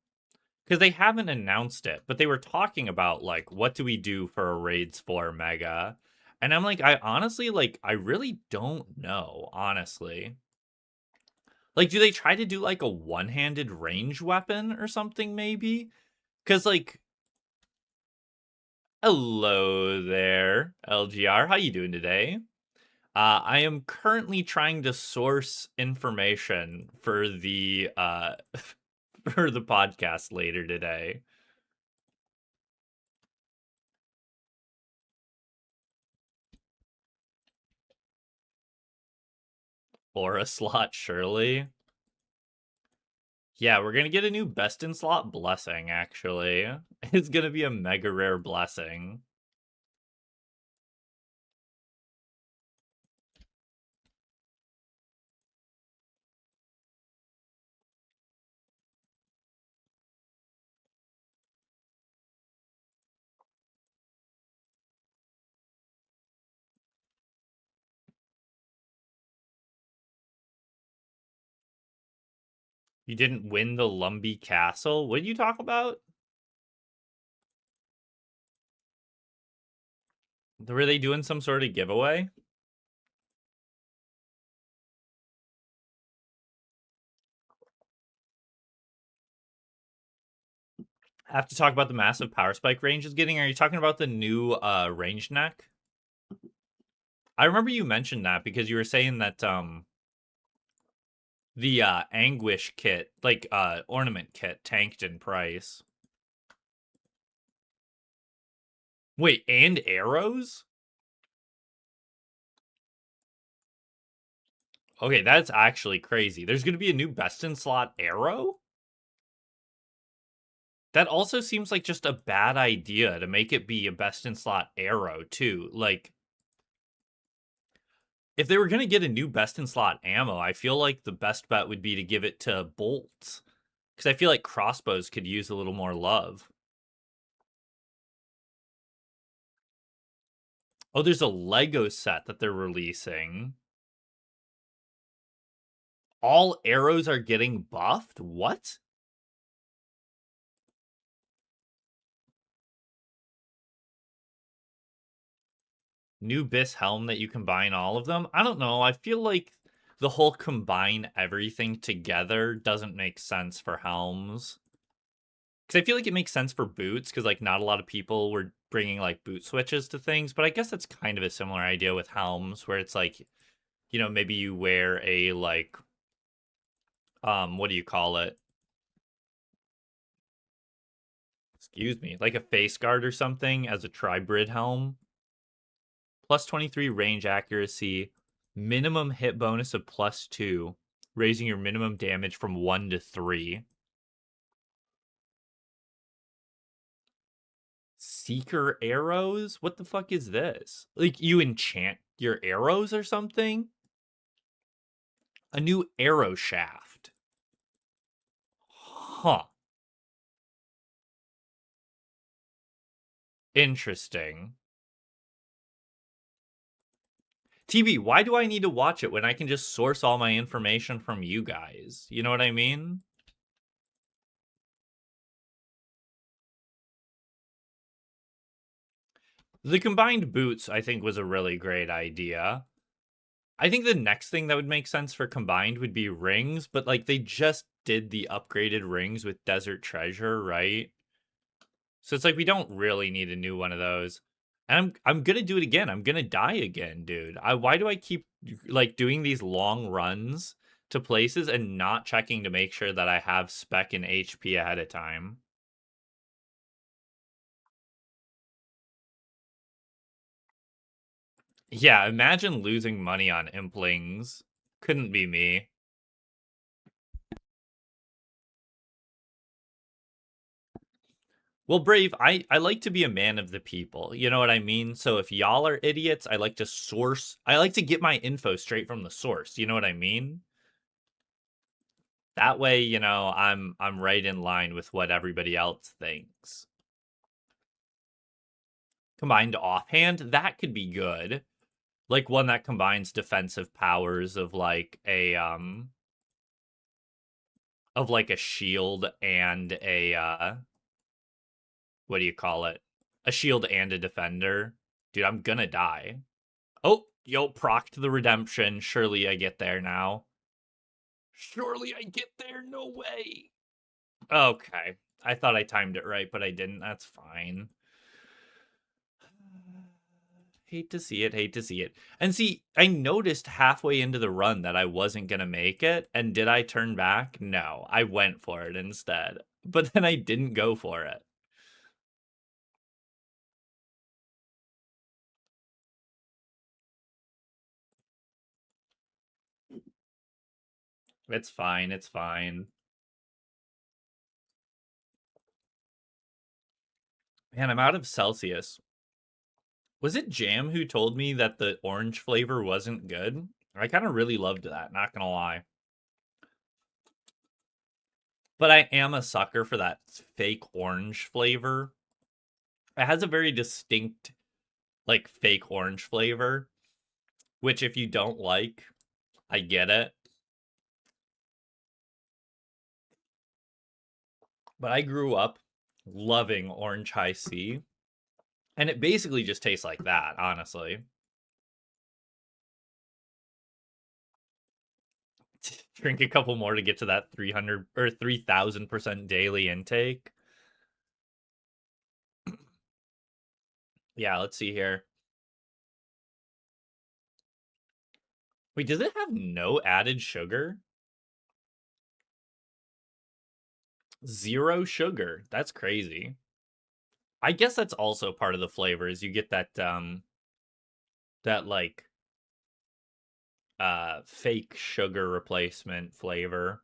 Because they haven't announced it, but they were talking about like, what do we do for a Raids 4 mega? And I'm like, I honestly, like, I really don't know, honestly. Like, do they try to do like a one-handed range weapon or something, maybe? Because like, hello there, LGR. How you doing today? I am currently trying to source information for the for the podcast later today. Or a slot, surely. Yeah, we're gonna get a new best in slot blessing, actually. It's gonna be a mega rare blessing. You didn't win the Lumbee Castle? What did you talk about? Were they doing some sort of giveaway? I have to talk about the massive power spike range is getting. Are you talking about the new range neck? I remember you mentioned that because you were saying that the anguish kit, like ornament kit, tanked in price. Wait, and arrows? Okay, that's actually crazy. There's gonna be a new best in slot arrow? That also seems like just a bad idea to make it be a best in slot arrow too. Like, if they were gonna get a new best in slot ammo, I feel like the best bet would be to give it to bolts. Because I feel like crossbows could use a little more love. Oh, there's a Lego set that they're releasing. All arrows are getting buffed? What? New Bis helm that you combine all of them? I don't know. I feel like the whole combine everything together doesn't make sense for helms. Because I feel like it makes sense for boots, because like not a lot of people were bringing like boot switches to things, but I guess that's kind of a similar idea with helms, where it's like, you know, maybe you wear a like, what do you call it? Excuse me, like a face guard or something as a tribrid helm. Plus 23 range accuracy, minimum hit bonus of +2, raising your minimum damage from 1 to 3. Seeker arrows? What the fuck is this? Like, you enchant your arrows or something? A new arrow shaft. Huh. Interesting. TB, why do I need to watch it when I can just source all my information from you guys? You know what I mean? The combined boots, I think, was a really great idea. I think the next thing that would make sense for combined would be rings, but like they just did the upgraded rings with Desert Treasure, right? So it's like we don't really need a new one of those. And I'm gonna do it again. I'm gonna die again, dude. Why do I keep like doing these long runs to places and not checking to make sure that I have spec and HP ahead of time? Yeah, imagine losing money on implings. Couldn't be me. Well, Brave, I like to be a man of the people. You know what I mean? So if y'all are idiots, I like to source. I like to get my info straight from the source. You know what I mean? That way, you know, I'm right in line with what everybody else thinks. Combined offhand, that could be good. Like one that combines defensive powers of like a shield and a what do you call it? A shield and a defender. Dude, I'm gonna die. Oh, yo, procced the redemption. Surely I get there now. Surely I get there. No way. Okay. I thought I timed it right, but I didn't. That's fine. Hate to see it. Hate to see it. And see, I noticed halfway into the run that I wasn't going to make it. And did I turn back? No. I went for it instead. But then I didn't go for it. It's fine. It's fine. Man, I'm out of Celsius. Was it Jam who told me that the orange flavor wasn't good? I kind of really loved that, not gonna lie. But I am a sucker for that fake orange flavor. It has a very distinct, like, fake orange flavor, which if you don't like, I get it. But I grew up loving Orange High C, and it basically just tastes like that, honestly. Drink a couple more to get to that 300 or 3000% daily intake. Yeah, let's see here. Wait, does it have no added sugar? 0 sugar. That's crazy. I guess that's also part of the flavor is you get that that like fake sugar replacement flavor.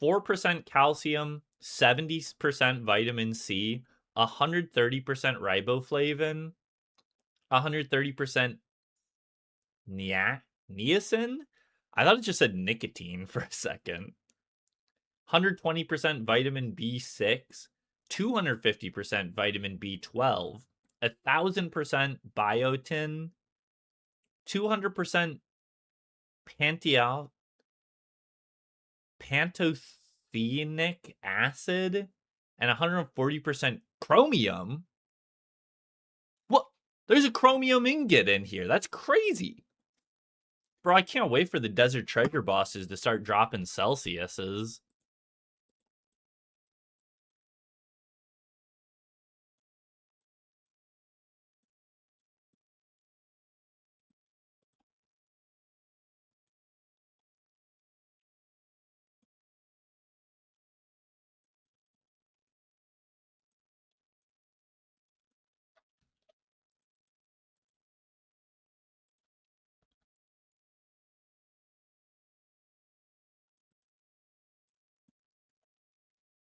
4% calcium, 70% vitamin C, 130% riboflavin, 130% niacin. I thought it just said nicotine for a second. 120% vitamin B6, 250% vitamin B12, 1,000% biotin, 200% pantothenic acid, and 140% chromium. What? There's a chromium ingot in here. That's crazy. Bro, I can't wait for the Desert Treasure bosses to start dropping Celsiuses.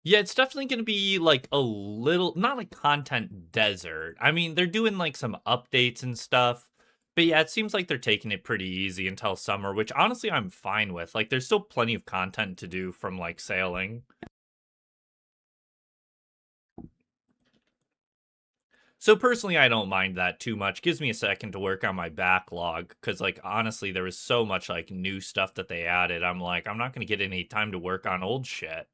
Yeah, it's definitely going to be like a little, not a content desert. I mean, they're doing like some updates and stuff. But yeah, it seems like they're taking it pretty easy until summer, which honestly I'm fine with. Like, there's still plenty of content to do from like sailing. So personally, I don't mind that too much. Gives me a second to work on my backlog because, like, honestly, there was so much like new stuff that they added. I'm like, I'm not going to get any time to work on old shit.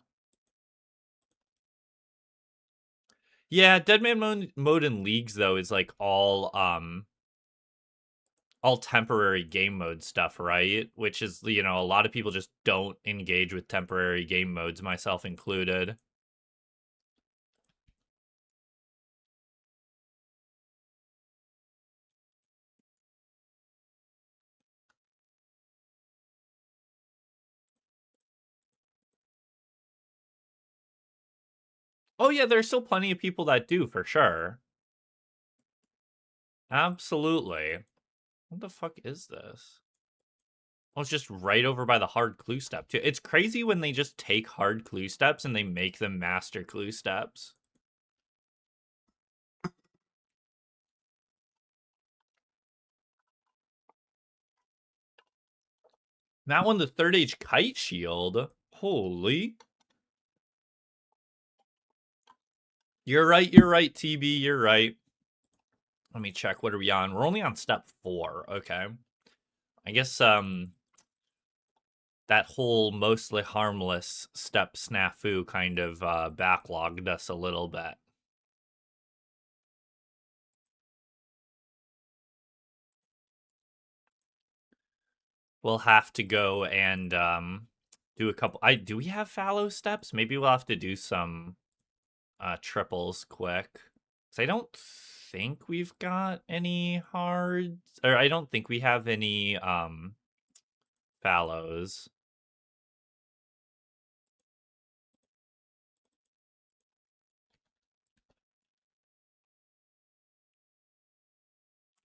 Yeah, Deadman mode in Leagues though is like all temporary game mode stuff, right? Which is, you know, a lot of people just don't engage with temporary game modes, myself included. Oh yeah, there's still plenty of people that do for sure. Absolutely. What the fuck is this? Oh, it's just right over by the hard clue step too. It's crazy when they just take hard clue steps and they make them master clue steps. That one, the third age kite shield. Holy. You're right, TB, you're right. Let me check. What are we on? We're only on step 4. Okay. I guess that whole mostly harmless step snafu kind of backlogged us a little bit. We'll have to go and do a couple. Do we have fallow steps? Maybe we'll have to do some triples quick. Cause I don't think we've got any hards, or I don't think we have any fallows.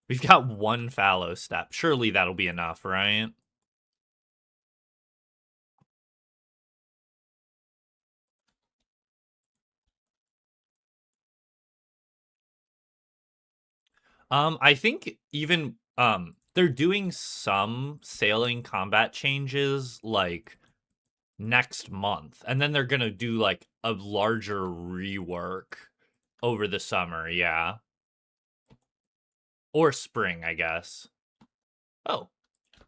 We've got one fallow step. Surely that'll be enough, right? I think even they're doing some sailing combat changes like next month, and then they're gonna do like a larger rework over the summer, yeah. Or spring, I guess. Oh,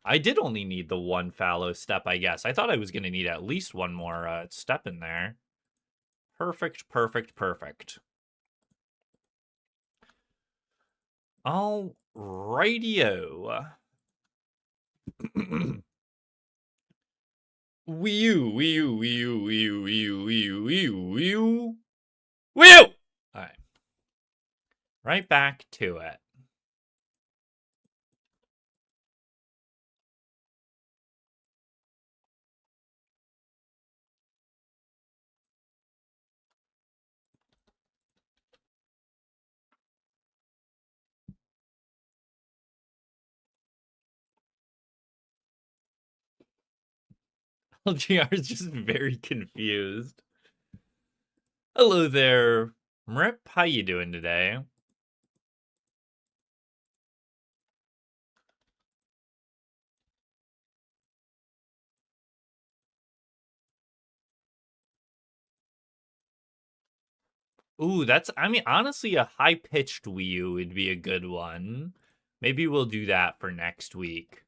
I did only need the one fallow step, I guess. I thought I was gonna need at least one more step in there. Perfect, perfect, perfect. All rightio. Wii U, Wii U, Wii U, Wii U, Wii U, Wii U, Wii U, Wii U, Wii U. All right. Right back to it. LGR is just very confused. Hello there, Mrip. How you doing today? Ooh, I mean, honestly, a high-pitched Wii U would be a good one. Maybe we'll do that for next week.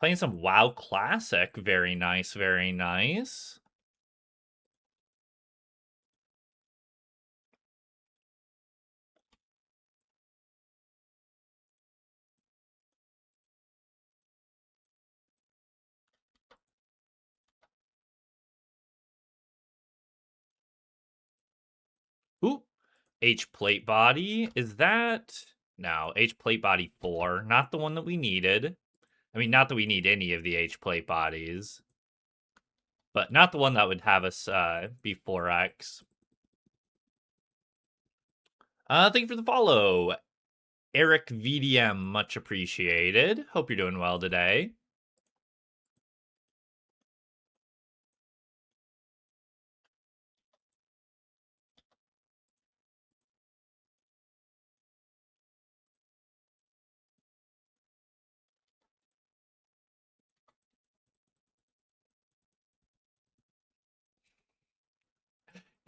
Playing some WoW Classic. Very nice, very nice. Ooh, H plate body. Is that no H plate body 4? Not the one that we needed. I mean, not that we need any of the H plate bodies, but not the one that would have us be 4x. Thank you for the follow, Eric VDM. Much appreciated. Hope you're doing well today.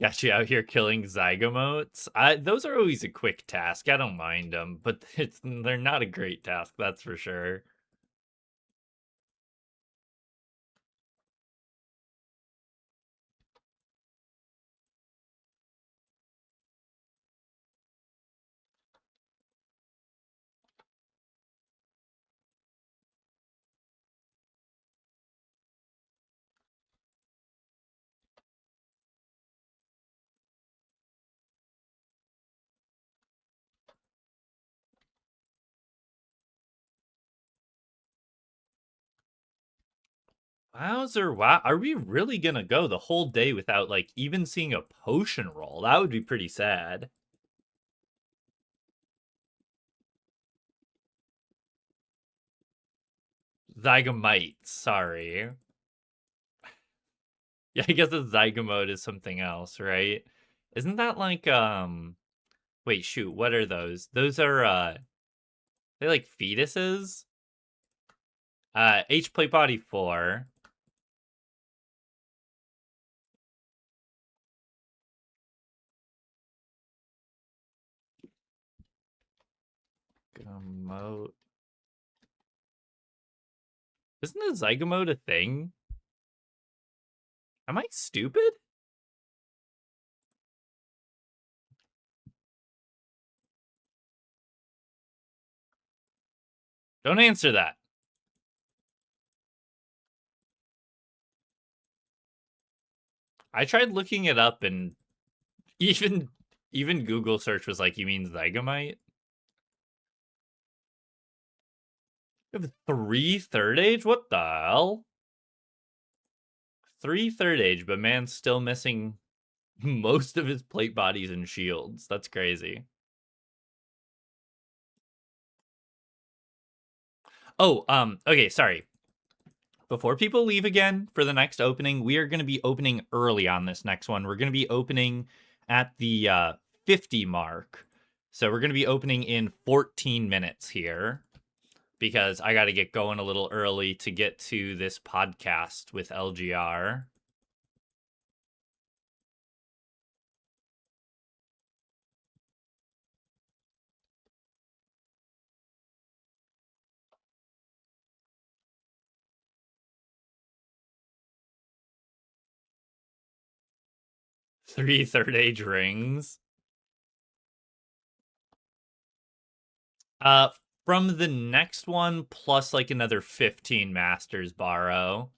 Got you out here killing Zygomotes. Those are always a quick task. I don't mind them, but they're not a great task, that's for sure. Wowzer, wow. Are we really gonna go the whole day without, like, even seeing a potion roll? That would be pretty sad. Zygomites, sorry. Yeah, I guess a zygomote is something else, right? Isn't that like, wait, shoot, what are those? Those are, they like fetuses? H plate body 4. Zygomote. Isn't a zygomote a thing? Am I stupid? Don't answer that. I tried looking it up and even Google search was like, you mean zygomite? You have 3 third age? What the hell? 3 third age, but man's still missing most of his plate bodies and shields. That's crazy. Oh, okay, sorry. Before people leave again for the next opening, we are going to be opening early on this next one. We're going to be opening at the 50 mark. So we're going to be opening in 14 minutes here because I got to get going a little early to get to this podcast with LGR. Three third age rings. from the next one plus like another 15 masters borrow.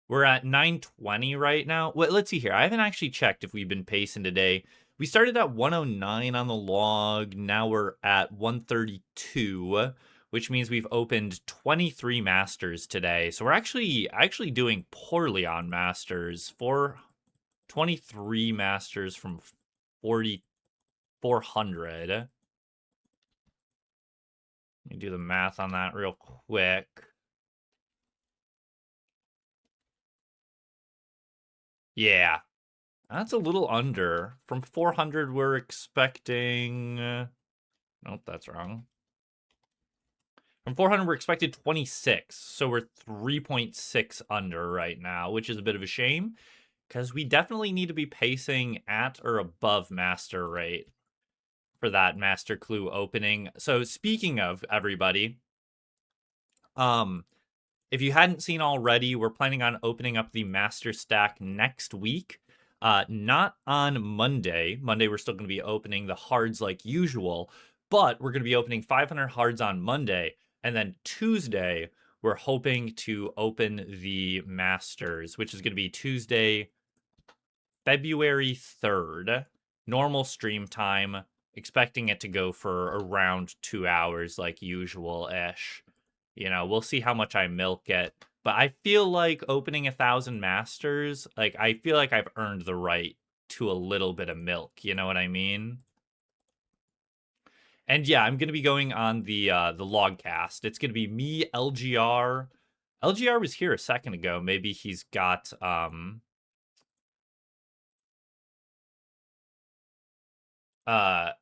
We're at 920 right now. Well, let's see here. I haven't actually checked if we've been pacing today. We started at 109 on the log. Now we're at 132, which means we've opened 23 masters today. So we're actually doing poorly on masters. 23 masters from 4,400. Let me do the math on that real quick. Yeah, that's a little under. From 400, we're expecting... nope, that's wrong. From 400, we're expected 26. So we're 3.6 under right now, which is a bit of a shame. Because we definitely need to be pacing at or above master rate for that master clue opening. So speaking of everybody, if you hadn't seen already, we're planning on opening up the master stack next week. Not on Monday. Monday, we're still going to be opening the hards like usual, but we're going to be opening 500 hards on Monday. And then Tuesday, we're hoping to open the masters, which is going to be Tuesday, February 3rd. Normal stream time. Expecting it to go for around 2 hours like usual-ish. You know, we'll see how much I milk it. But I feel like opening 1,000 masters, like, I feel like I've earned the right to a little bit of milk. You know what I mean? And yeah, I'm going to be going on the logcast. It's going to be me, LGR. LGR was here a second ago. Maybe he's got...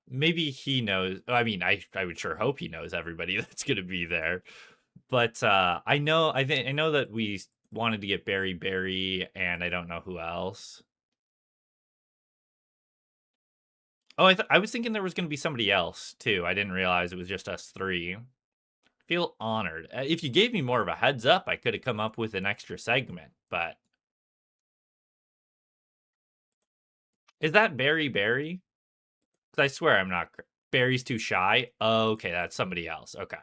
maybe he knows. I mean, I would sure hope he knows everybody that's going to be there. But I know that we wanted to get Barry, and I don't know who else. Oh, I was thinking there was going to be somebody else too. I didn't realize it was just us three. Feel honored. If you gave me more of a heads up, I could have come up with an extra segment. But is that Barry? Because I swear I'm not. Barry's too shy. Okay, that's somebody else. Okay.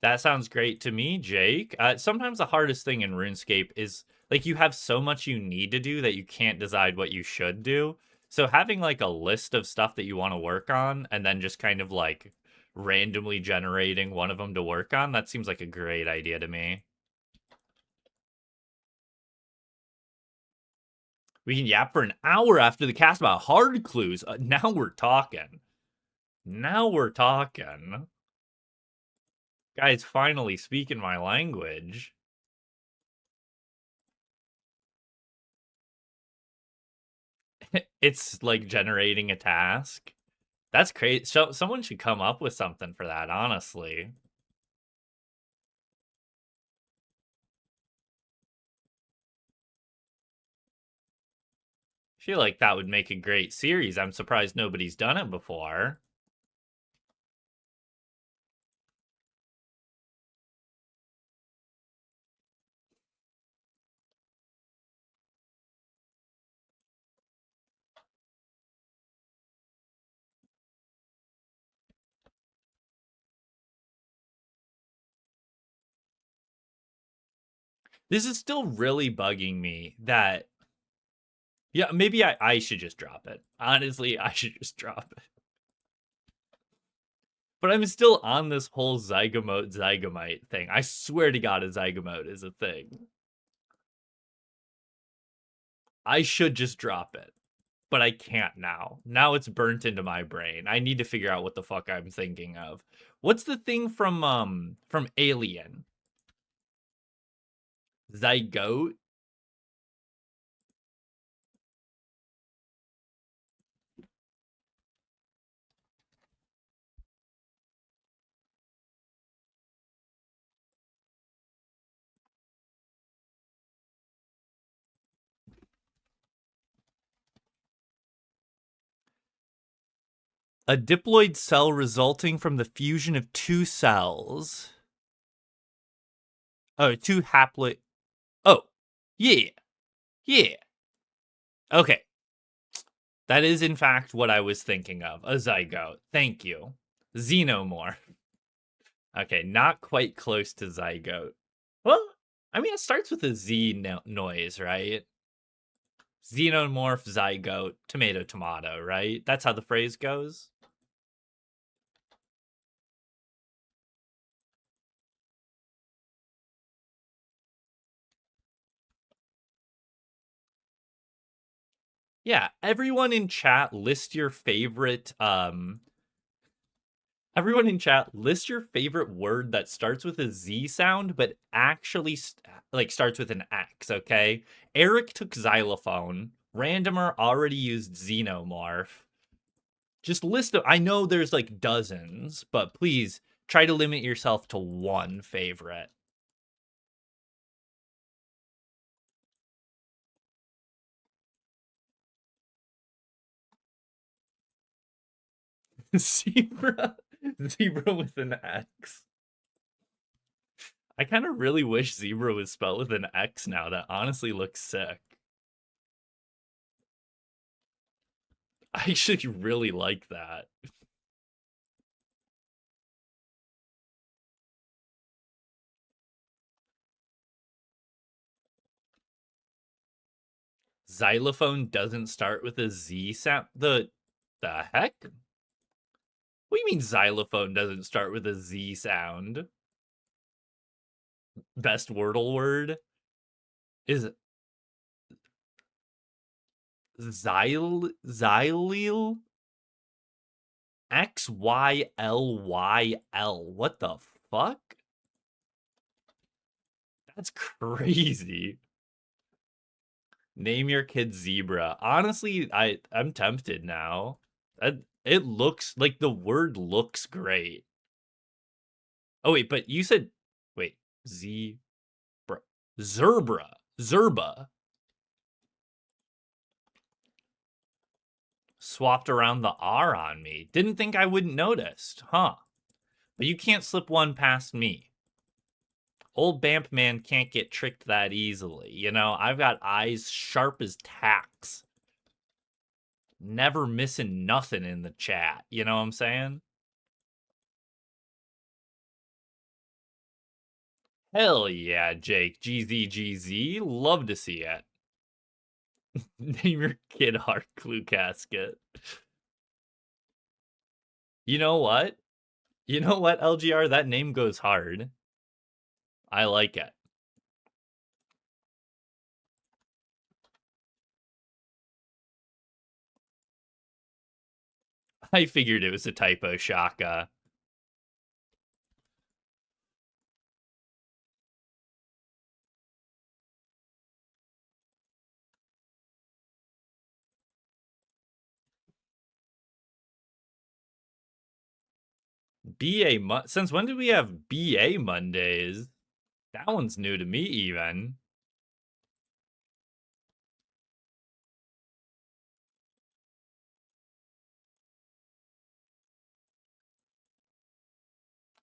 That sounds great to me, Jake. Sometimes the hardest thing in RuneScape is, like, you have so much you need to do that you can't decide what you should do. So having, like, a list of stuff that you want to work on and then just kind of, like, randomly generating one of them to work on, that seems like a great idea to me. We can yap for an hour after the cast about hard clues. Now we're talking. Now we're talking. Guys, finally speaking my language. It's like generating a task. That's crazy. So someone should come up with something for that, honestly. I feel like that would make a great series. I'm surprised nobody's done it before. This is still really bugging me that... Yeah, maybe I should just drop it. Honestly, I should just drop it. But I'm still on this whole Zygomite thing. I swear to God, a Zygomote is a thing. I should just drop it. But I can't now. Now it's burnt into my brain. I need to figure out what the fuck I'm thinking of. What's the thing from Alien? Zygote? A diploid cell resulting from the fusion of two cells. Oh, two haploid... Oh, yeah. Yeah. Okay. That is, in fact, what I was thinking of. A zygote. Thank you. Xenomorph. Okay, not quite close to zygote. Well, I mean, it starts with a Z noise, right? Xenomorph, zygote, tomato, tomato, right? That's how the phrase goes. Yeah, everyone in chat list your favorite everyone in chat list your favorite word that starts with a Z sound but actually starts with an X, okay? Eric took xylophone. Randomer already used xenomorph. Just list I know there's like dozens, but please try to limit yourself to one favorite. Zebra. Zebra with an X. I kind of really wish zebra was spelled with an X now. That honestly looks sick. I actually really like that. Xylophone doesn't start with a Z sound. The heck? What do you mean xylophone doesn't start with a Z sound? Best Wordle word is Xylil? XYLYL. What the fuck? That's crazy. Name your kid Zebra. Honestly, I'm tempted now. It looks like the word looks great. Oh wait, but you said wait, zebra. Zerba. Swapped around the R on me. Didn't think I wouldn't notice, huh? But you can't slip one past me. Old Bamp Man can't get tricked that easily. You know, I've got eyes sharp as tacks. Never missing nothing in the chat. You know what I'm saying? Hell yeah, Jake. GZGZ. Love to see it. Name your kid Heart Clue Casket. You know what? You know what, LGR? That name goes hard. I like it. I figured it was a typo, Shaka. Since when did we have BA Mondays? That one's new to me, even.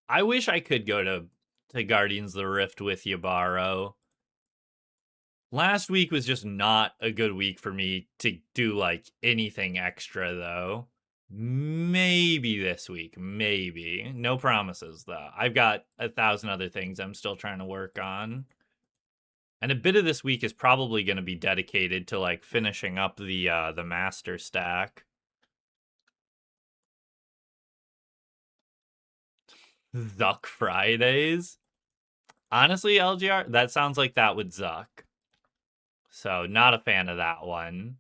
I wish I could go to Guardians of the Rift with you, Barrow. Last week was just not a good week for me to do like anything extra, though. Maybe this week, maybe. No promises, though. I've got 1,000 other things I'm still trying to work on. And a bit of this week is probably going to be dedicated to like finishing up the master stack. Zuck Fridays. Honestly, LGR, that sounds like that would Zuck. So, not a fan of that one.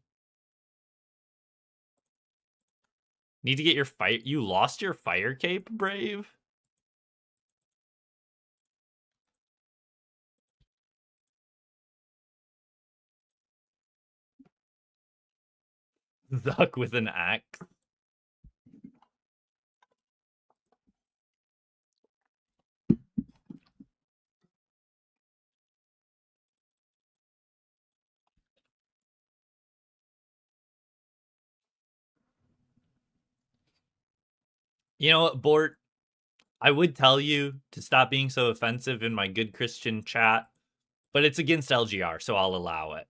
Need to get your fire. You lost your fire cape, Brave? Zuck with an axe. You know what, Bort? I would tell you to stop being so offensive in my good Christian chat, but it's against LGR, so I'll allow it.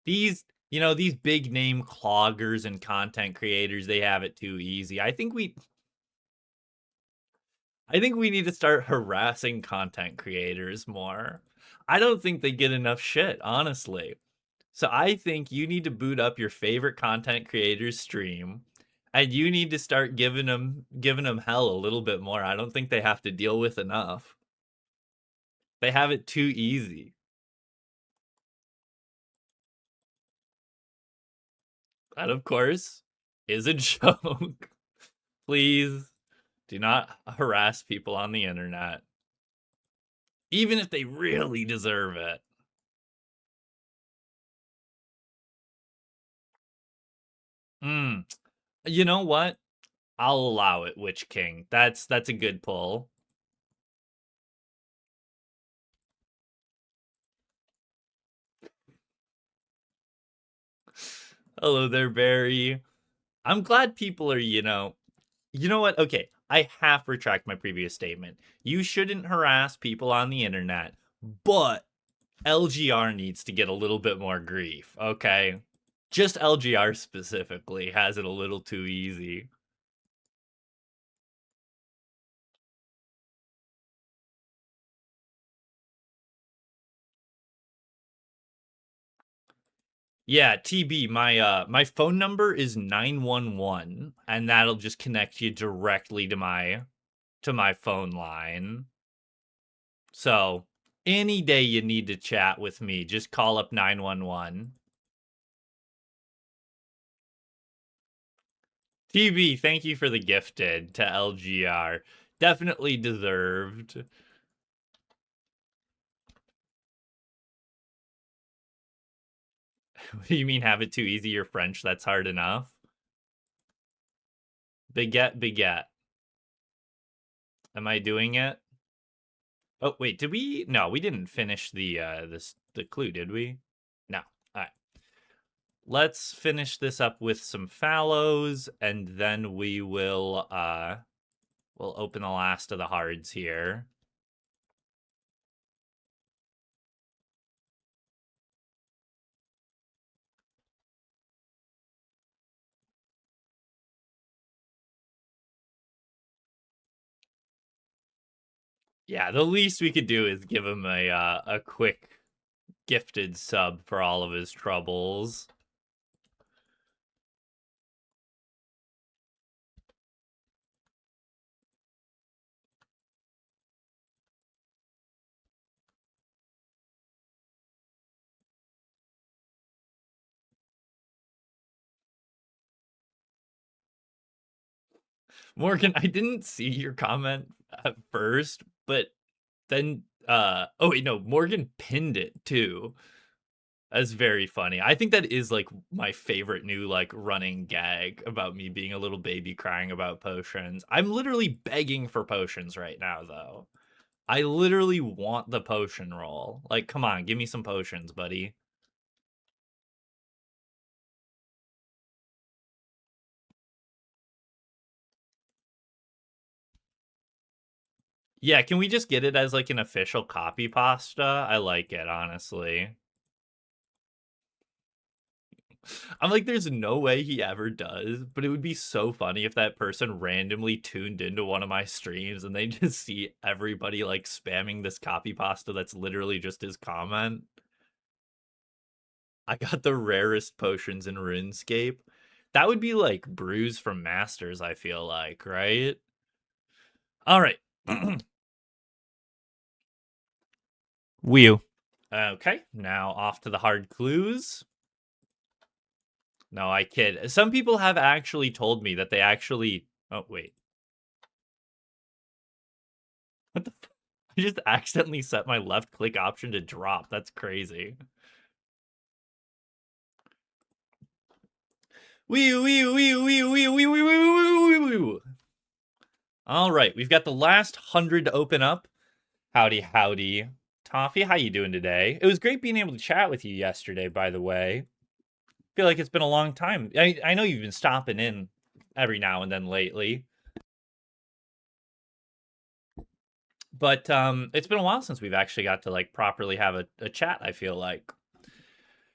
These, these big name cloggers and content creators, they have it too easy. I think we need to start harassing content creators more. I don't think they get enough shit, honestly. So I think you need to boot up your favorite content creator's stream and you need to start giving them hell a little bit more. I don't think they have to deal with enough. They have it too easy. That, of course, is a joke. Please do not harass people on the internet, even if they really deserve it. You know what? I'll allow it, Witch King. That's a good pull. Hello there, Barry. I'm glad people are, you know what? Okay, I half retract my previous statement. You shouldn't harass people on the internet, but LGR needs to get a little bit more grief, okay? Just LGR specifically has it a little too easy. Yeah, TB, my phone number is 911 and that'll just connect you directly to my phone line. So, any day you need to chat with me, just call up 911. TB, thank you for the gifted to LGR. Definitely deserved. What do you mean have it too easy? You're French, that's hard enough. Baguette. Am I doing it? Oh, wait, did we? No, we didn't finish the clue, did we? No. All right. Let's finish this up with some fallows, and then we'll open the last of the hards here. Yeah, the least we could do is give him a quick gifted sub for all of his troubles. Morgan, I didn't see your comment at first, but then oh wait, no, Morgan pinned it too. That's very funny. I think that is like my favorite new like running gag about me being a little baby crying about potions. I'm literally begging for potions right now though. I literally want the potion roll. Like, come on, give me some potions, buddy. Yeah, can we just get it as like an official copy pasta? I like it, honestly. I'm like, there's no way he ever does, but it would be so funny if that person randomly tuned into one of my streams and they just see everybody like spamming this copy pasta that's literally just his comment. I got the rarest potions in RuneScape. That would be like brews from Masters, I feel like, right? All right. Whew. Okay, now off to the hard clues. No, I kid. Some people have actually told me that they actually... Oh, wait. What the f... I just accidentally set my left click option to drop. That's crazy. All right, we've got the last 100 to open up. Howdy, howdy. Toffee, how you doing today? It was great being able to chat with you yesterday, by the way. Feel like it's been a long time. I know you've been stopping in every now and then lately. But it's been a while since we've actually got to like properly have a chat, I feel like.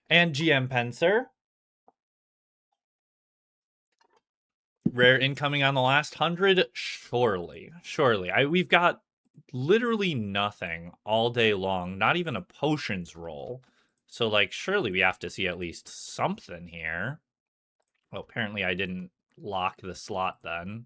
And GM Pencer. Rare incoming on the last 100? Surely. We've got literally nothing all day long, not even a potions roll. So, like, surely we have to see at least something here. Well, apparently I didn't lock the slot then.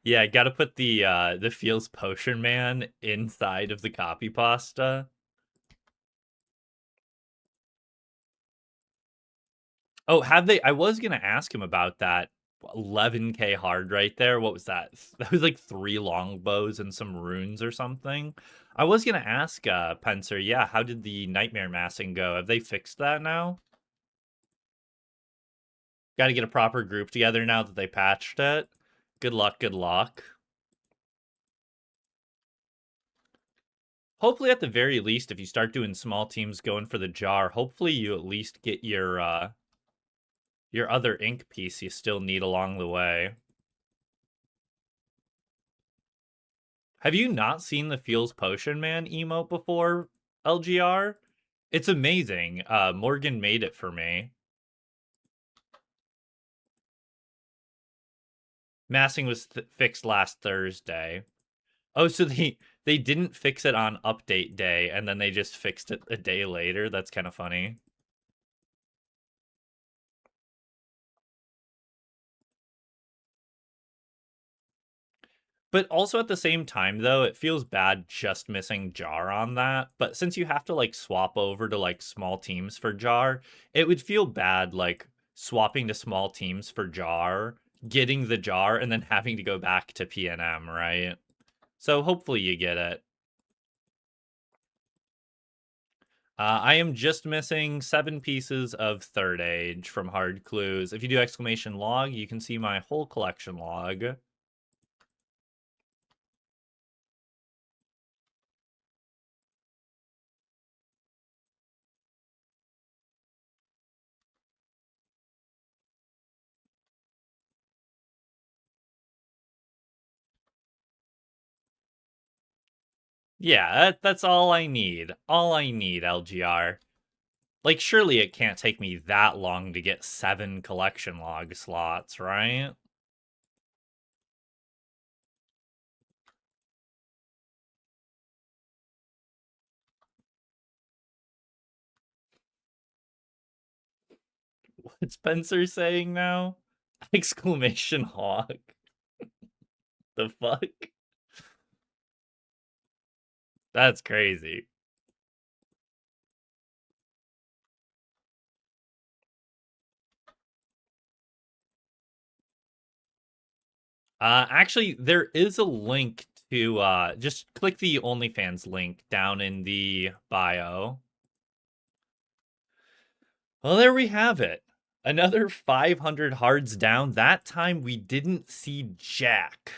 Yeah, I gotta put the Feels Potion Man inside of the copy pasta. Oh, have they? I was gonna ask him about that 11K hard right there. What was that? That was like 3 longbows and some runes or something. I was gonna ask Pencer, yeah, how did the nightmare massing go? Have they fixed that now? Got to get a proper group together now that they patched it. Good luck, good luck. Hopefully, at the very least, if you start doing small teams going for the jar, hopefully you at least get your other ink piece you still need along the way. Have you not seen the Feels Potion Man emote before, LGR? It's amazing. Morgan made it for me. Massing was fixed last Thursday. Oh, so they didn't fix it on update day, and then they just fixed it a day later? That's kind of funny. But also at the same time, though, it feels bad just missing Jar on that. But since you have to, like, swap over to, like, small teams for Jar, it would feel bad, like, swapping to small teams for Jar, getting the Jar, and then having to go back to PNM, right? So hopefully you get it. I am just missing 7 pieces of Third Age from Hard Clues. If you do exclamation log, you can see my whole collection log. Yeah, that's all I need. All I need, LGR. Like, surely it can't take me that long to get 7 collection log slots, right? What's Spencer saying now? Exclamation hog. The fuck? That's crazy. Actually, there is a link to, just click the OnlyFans link down in the bio. Well, there we have it. Another 500 hards down. That time we didn't see Jack.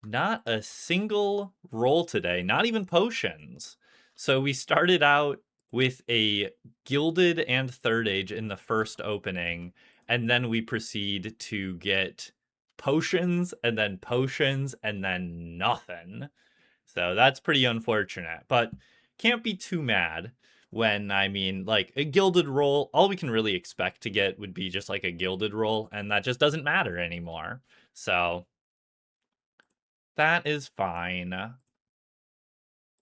Not a single roll today, not even potions. So we started out with a Gilded and Third Age in the first opening, and then we proceed to get potions, and then nothing. So that's pretty unfortunate, but can't be too mad when, I mean, like, a Gilded roll, all we can really expect to get would be just like a Gilded roll, and that just doesn't matter anymore. So that is fine.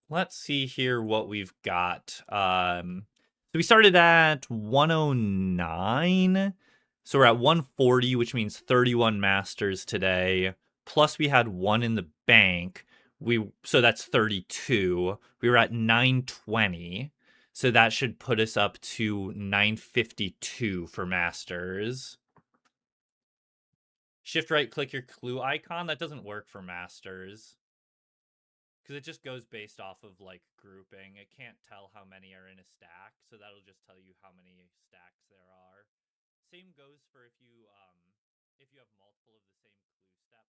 Let's see here what we've got. So we started at 109. So we're at 140, which means 31 masters today. Plus we had one in the bank. So that's 32. We were at 920. So that should put us up to 952 for masters. Shift right click your clue icon. That doesn't work for masters, because it just goes based off of, like, grouping. It can't tell how many are in a stack, so that'll just tell you how many stacks there are. Same goes for if you have multiple of the same clue step.